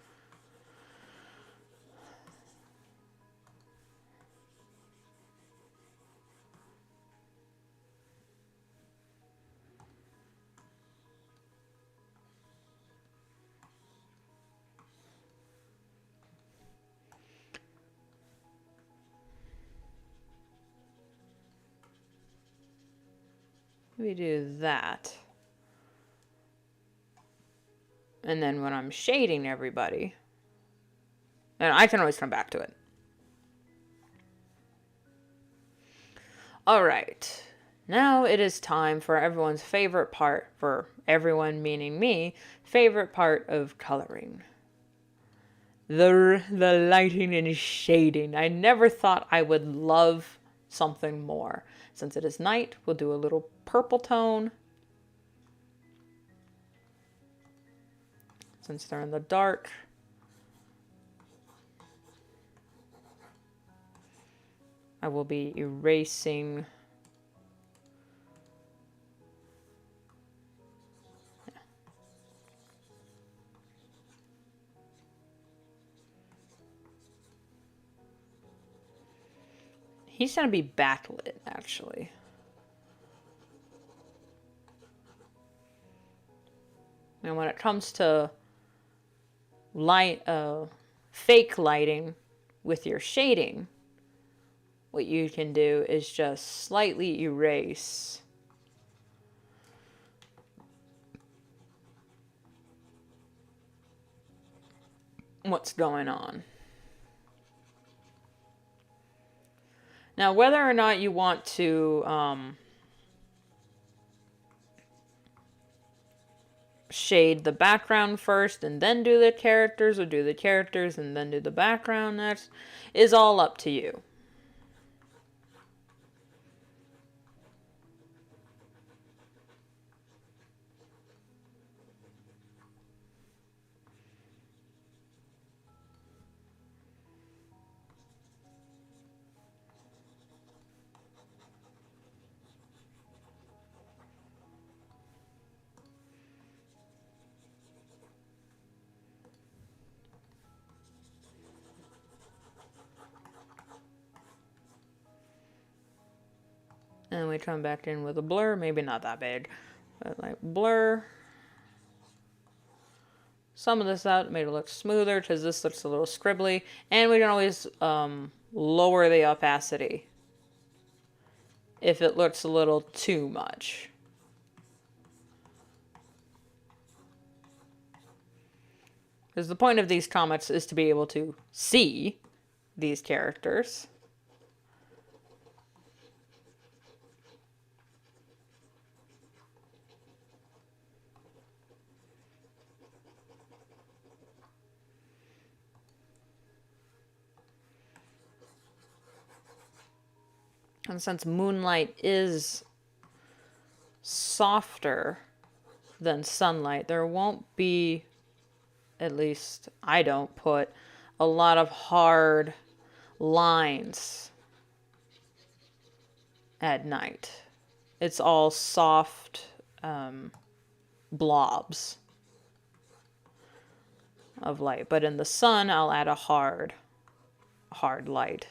[SPEAKER 1] We do that. And then when I'm shading everybody, and I can always come back to it. All right. Now it is time for everyone's favorite part, for everyone meaning me, favorite part of coloring. The lighting and shading. I never thought I would love something more. Since it is night, we'll do a little purple tone. since they're in the dark. I will be erasing. He's going to be backlit, actually. And when it comes to fake lighting with your shading, what you can do is just slightly erase what's going on. Now, whether or not you want to shade the background first and then do the characters, or do the characters and then do the background next, is all up to you. And we come back in with a blur, maybe not that big, but like blur some of this out, made it look smoother because this looks a little scribbly. And we can always lower the opacity if it looks a little too much. Because the point of these comics is to be able to see these characters. And since moonlight is softer than sunlight, there won't be, at least I don't put, a lot of hard lines at night. It's all soft blobs of light. But in the sun, I'll add a hard light.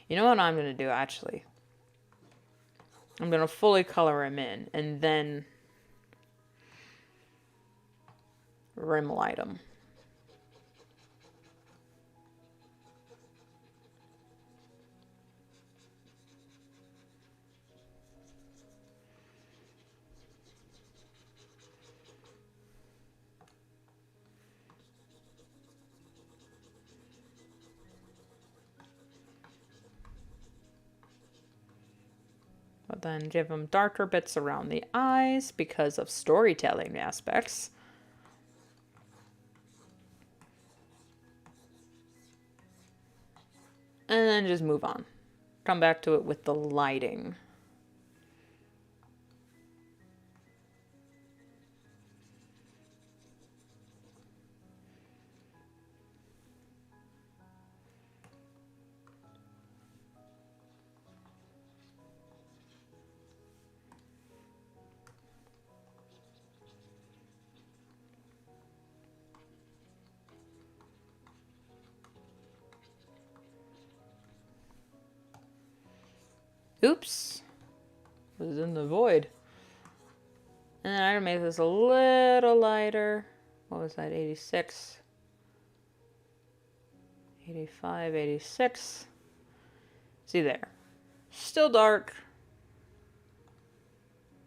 [SPEAKER 1] You know what I'm going to do, actually? I'm going to fully color him in and then rim light him. But then give them darker bits around the eyes because of storytelling aspects. And then just move on. Come back to it with the lighting. Oops. It was in the void. And then I'm going to make this a little lighter. What was that? 86. 85, 86. See there. Still dark.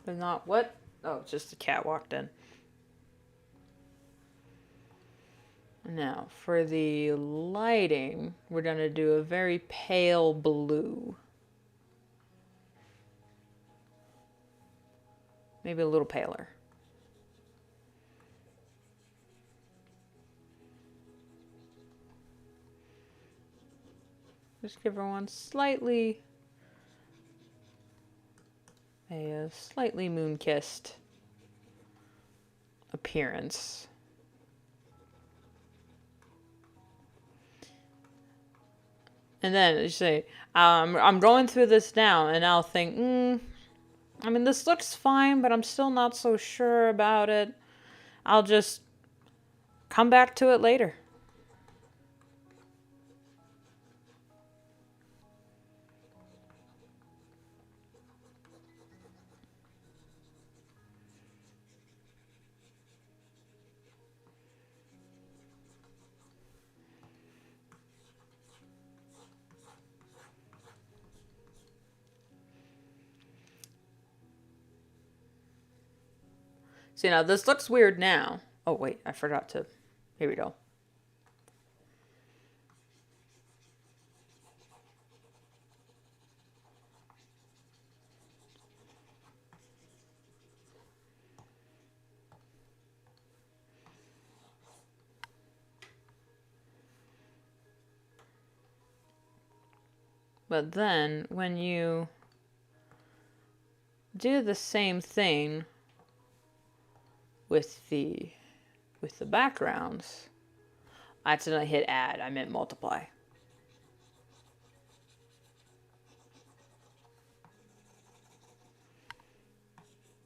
[SPEAKER 1] But not what? Oh, just a cat walked in. Now, for the lighting, we're going to do a very pale blue. Maybe a little paler. Just give her one slightly moon-kissed appearance. And then you say, I'm going through this now, and I'll think, I mean, this looks fine, but I'm still not so sure about it. I'll just come back to it later. See, now this looks weird now. Oh, wait, I forgot to. Here we go. But then, when you do the same thing with the backgrounds, I accidentally hit add. I meant multiply.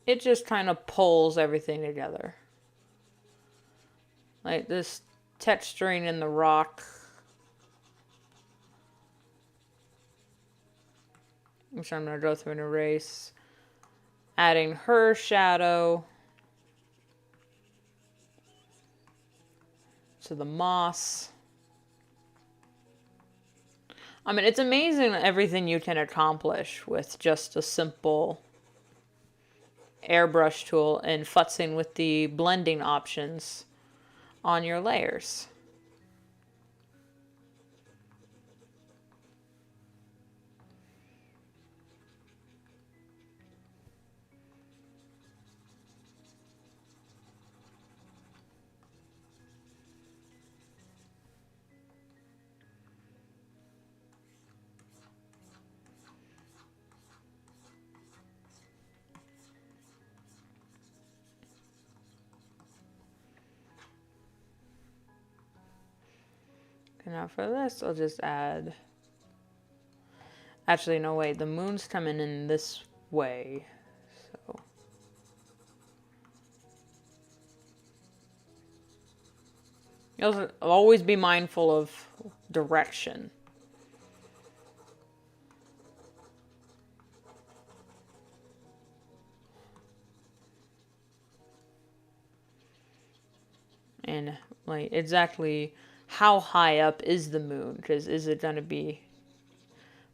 [SPEAKER 1] It just kind of pulls everything together. Like this texturing in the rock. Which I'm going to go through and erase. Adding her shadow to the moss. I mean, it's amazing everything you can accomplish with just a simple airbrush tool and futzing with the blending options on your layers. And now for this, I'll just add... Actually, no, wait. The moon's coming in this way. So... You'll always be mindful of direction. And, like, exactly... How high up is the moon? Because is it going to be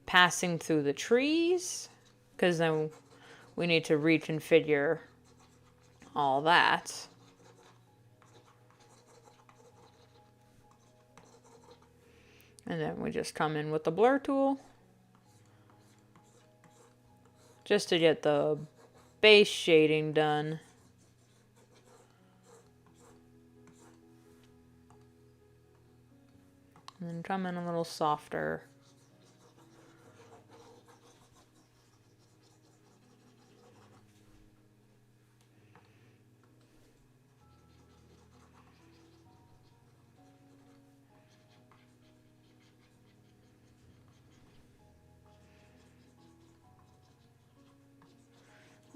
[SPEAKER 1] passing through the trees? Because then we need to reconfigure all that. And then we just come in with the blur tool. Just to get the base shading done. And then come in a little softer.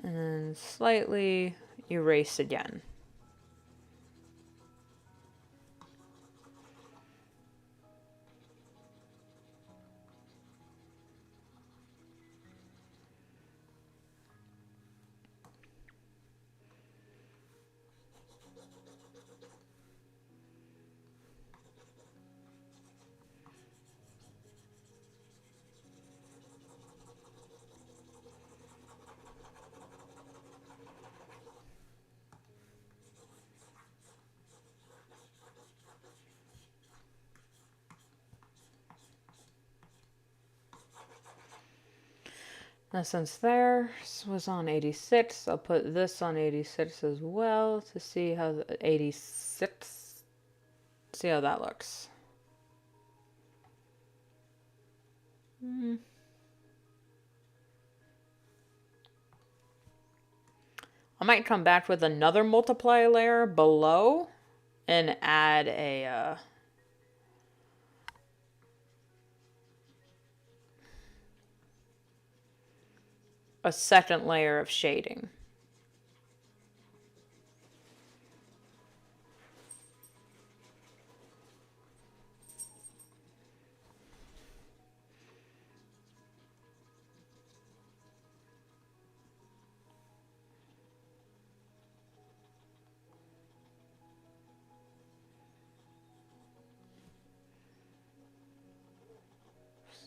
[SPEAKER 1] And then slightly erase again. Now since theirs was on 86, I'll put this on 86 as well to see how the 86, see how that looks. I might come back with another multiply layer below and add a a second layer of shading.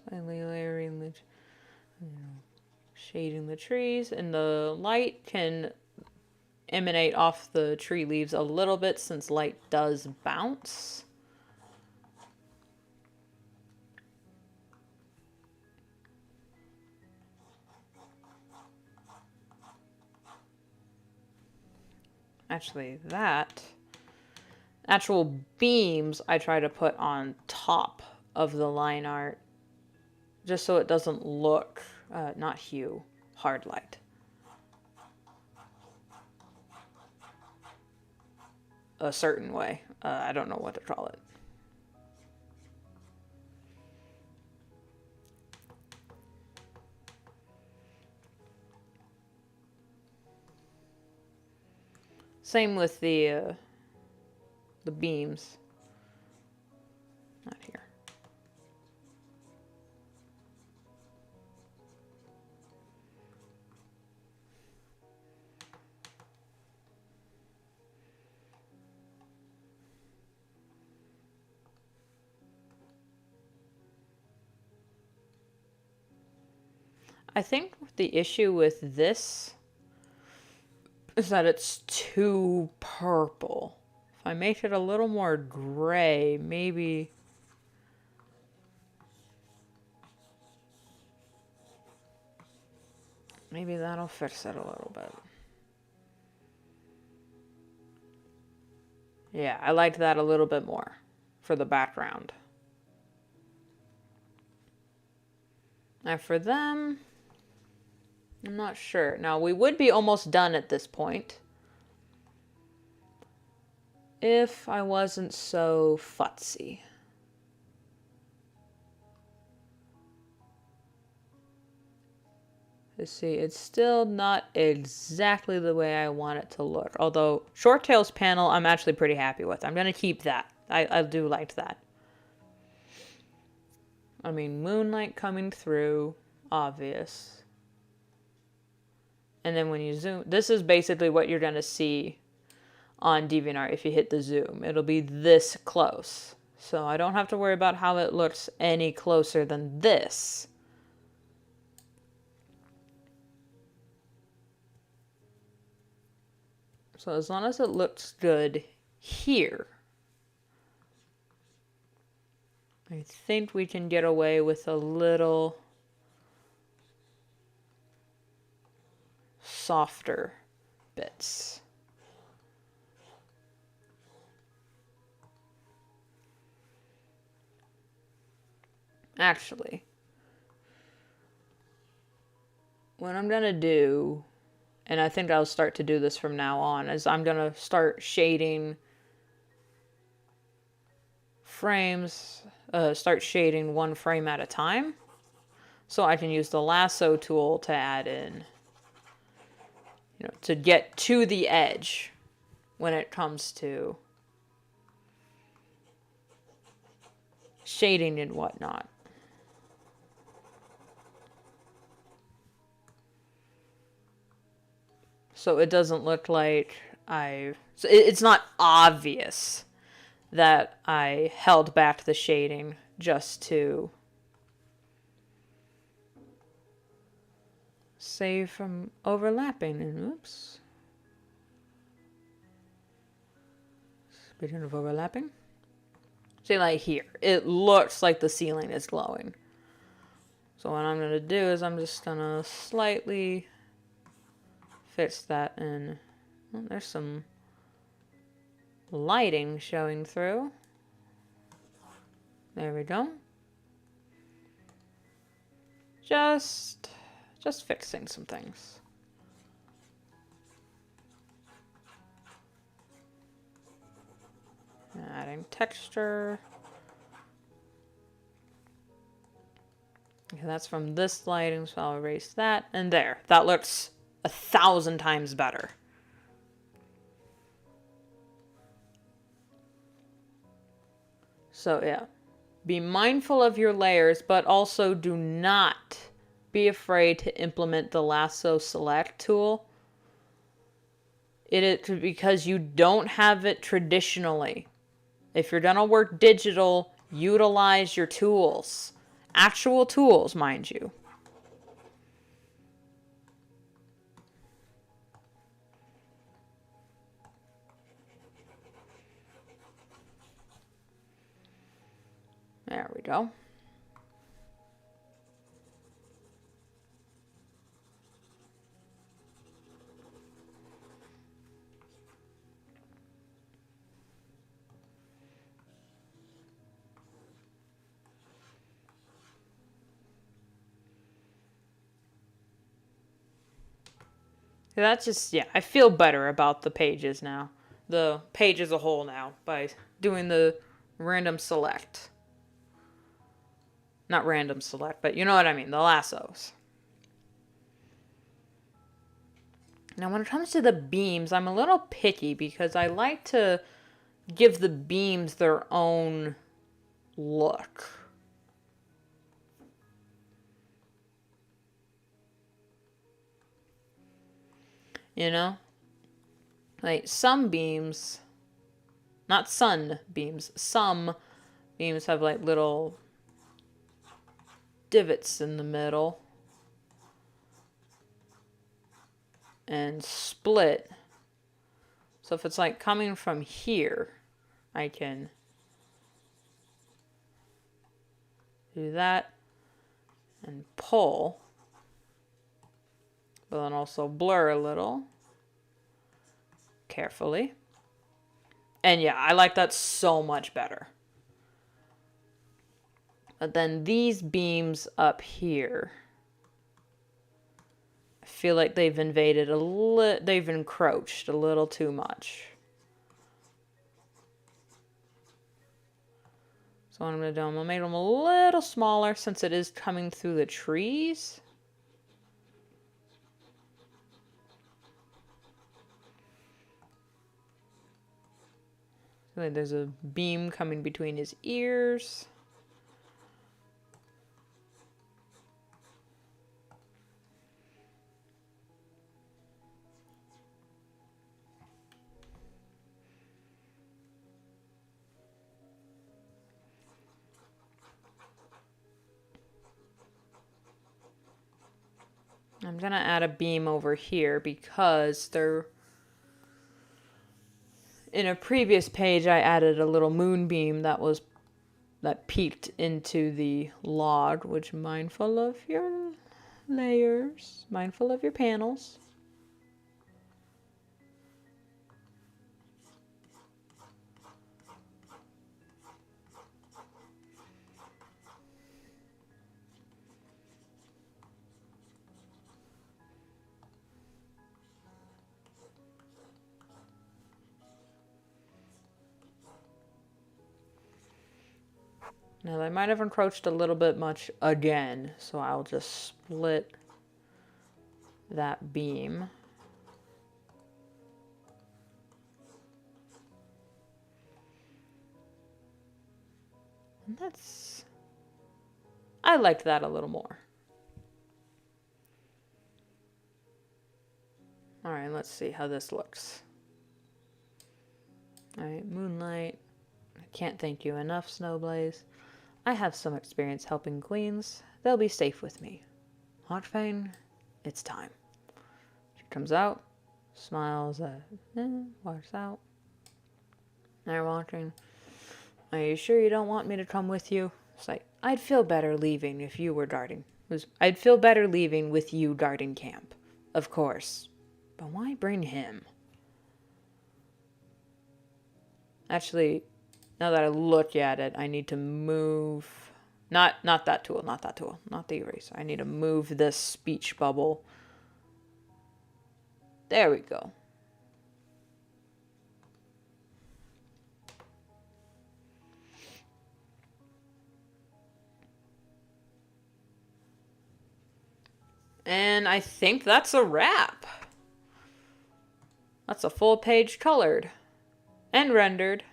[SPEAKER 1] Slightly layering the, shading the trees, and the light can emanate off the tree leaves a little bit since light does bounce. Actually, that actual beams I try to put on top of the line art just so it doesn't look, not hue, hard light. A certain way. I don't know what to call it. Same with the beams. Not here. I think the issue with this is that it's too purple. If I make it a little more gray, maybe... maybe that'll fix it a little bit. Yeah, I liked that a little bit more for the background. Now for them, I'm not sure. Now we would be almost done at this point if I wasn't so futzy. Let's see, it's still not exactly the way I want it to look. Although Short Tail's panel, I'm actually pretty happy with. I'm going to keep that. I do like that. I mean, moonlight coming through, obvious. And then when you zoom, this is basically what you're going to see on DeviantArt if you hit the zoom. It'll be this close. So I don't have to worry about how it looks any closer than this. So as long as it looks good here, I think we can get away with a little softer bits. Actually, what I'm gonna do, and I think I'll start to do this from now on, is I'm gonna start shading frames, start shading one frame at a time, so I can use the lasso tool to add in, you know, to get to the edge when it comes to shading and whatnot. So it doesn't look like so it's not obvious that I held back the shading just to save from overlapping. And oops. Speaking of overlapping. See, like here, it looks like the ceiling is glowing. So what I'm going to do is I'm just going to slightly fix that in. Well, there's some lighting showing through. There we go. Just fixing some things. Adding texture. Okay, that's from this lighting, so I'll erase that. And there. That looks 1,000 times better. So yeah. Be mindful of your layers, but also do not be afraid to implement the lasso select tool. It is because you don't have it traditionally. If you're gonna work digital, utilize your tools. Actual tools, mind you. There we go. That's just, yeah, I feel better about the pages now. The page as a whole now by doing the random select. Not random select, but you know what I mean, the lassos. Now when it comes to the beams, I'm a little picky because I like to give the beams their own look. You know? Like some beams, not sun beams, some beams have like little divots in the middle and split. So if it's like coming from here, I can do that and pull, but then also blur a little carefully. And yeah, I like that so much better. But then these beams up here, I feel like they've invaded they've encroached a little too much. So what I'm going to do, I'm going to make them a little smaller since it is coming through the trees. Like there's a beam coming between his ears. I'm going to add a beam over here because in a previous page I added a little moonbeam that peeked into the log, which mindful of your layers, mindful of your panels. Now they might have encroached a little bit much again, so I'll just split that beam. And I liked that a little more. Alright, let's see how this looks. Alright, moonlight. I can't thank you enough, Snowblaze. I have some experience helping queens. They'll be safe with me. Hotfang, it's time. She comes out, smiles walks out. They're watching. Are you sure you don't want me to come with you? It's like, I'd feel better leaving if you were guarding. I'd feel better leaving with you guarding camp. Of course. But why bring him? Actually, now that I look at it, I need to move... Not that tool, not the eraser. I need to move this speech bubble. There we go. And I think that's a wrap. That's a full page colored and rendered.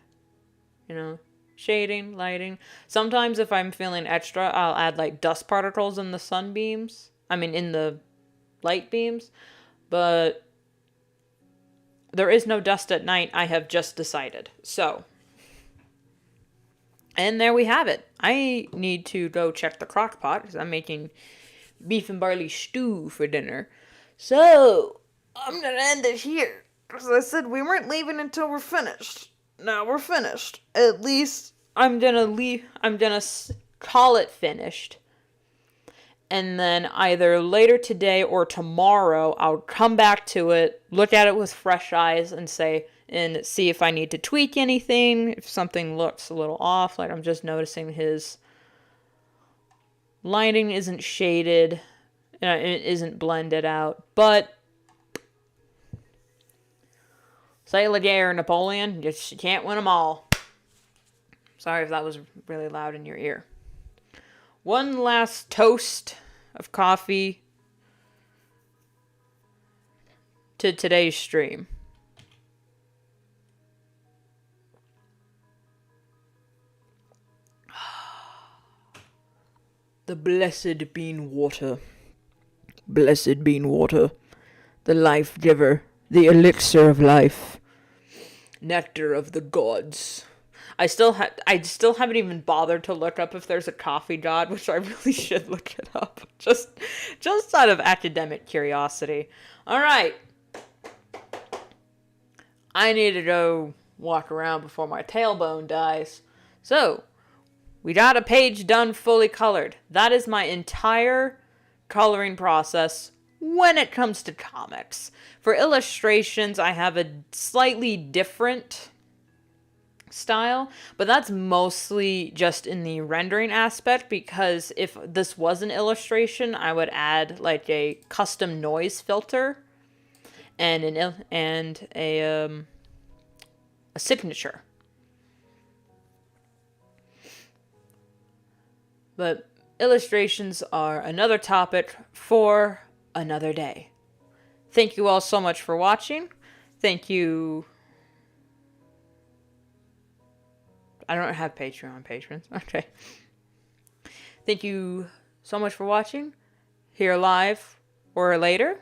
[SPEAKER 1] You know, shading, lighting. Sometimes if I'm feeling extra, I'll add like dust particles in the sunbeams. In the light beams. But there is no dust at night, I have just decided. So, and there we have it. I need to go check the crock pot because I'm making beef and barley stew for dinner. So, I'm going to end it here. As I said, we weren't leaving until we're finished. Now we're finished. At least I'm going to call it finished. And then either later today or tomorrow, I'll come back to it, look at it with fresh eyes and see if I need to tweak anything, if something looks a little off, like I'm just noticing his lighting isn't shaded, it isn't blended out, but say Laguerre or Napoleon, you can't win them all. Sorry if that was really loud in your ear. One last toast of coffee to today's stream. The blessed bean water. Blessed bean water. The life giver. The elixir of life. Nectar of the gods. I still haven't even bothered to look up if there's a coffee god, which I really should look it up. Just out of academic curiosity. All right. I need to go walk around before my tailbone dies. So, we got a page done fully colored. That is my entire coloring process when it comes to comics. For illustrations, I have a slightly different style, but that's mostly just in the rendering aspect, because if this was an illustration, I would add like a custom noise filter and a signature. But illustrations are another topic for another day. Thank you all so much for watching. Thank you. I don't have Patreon patrons. Okay. Thank you so much for watching. Here live or later.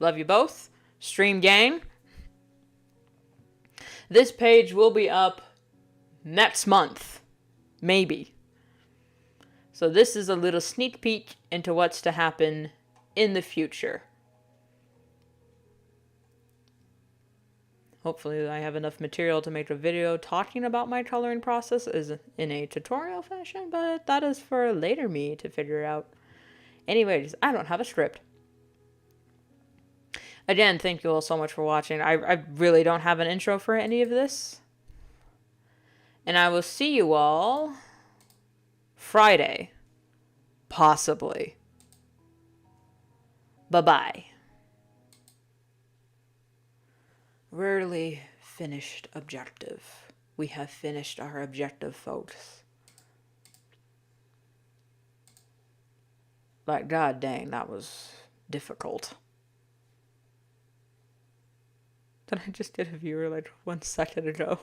[SPEAKER 1] Love you both. Stream gang. This page will be up next month. Maybe. So this is a little sneak peek into what's to happen in the future. Hopefully I have enough material to make a video talking about my coloring process in a tutorial fashion, but that is for later me to figure out. Anyways, I don't have a script. Again, thank you all so much for watching. I really don't have an intro for any of this. And I will see you all Friday. Possibly. Bye-bye. Rarely finished objective. We have finished our objective, folks. But god dang, that was difficult. Did I just get a viewer like 1 second ago?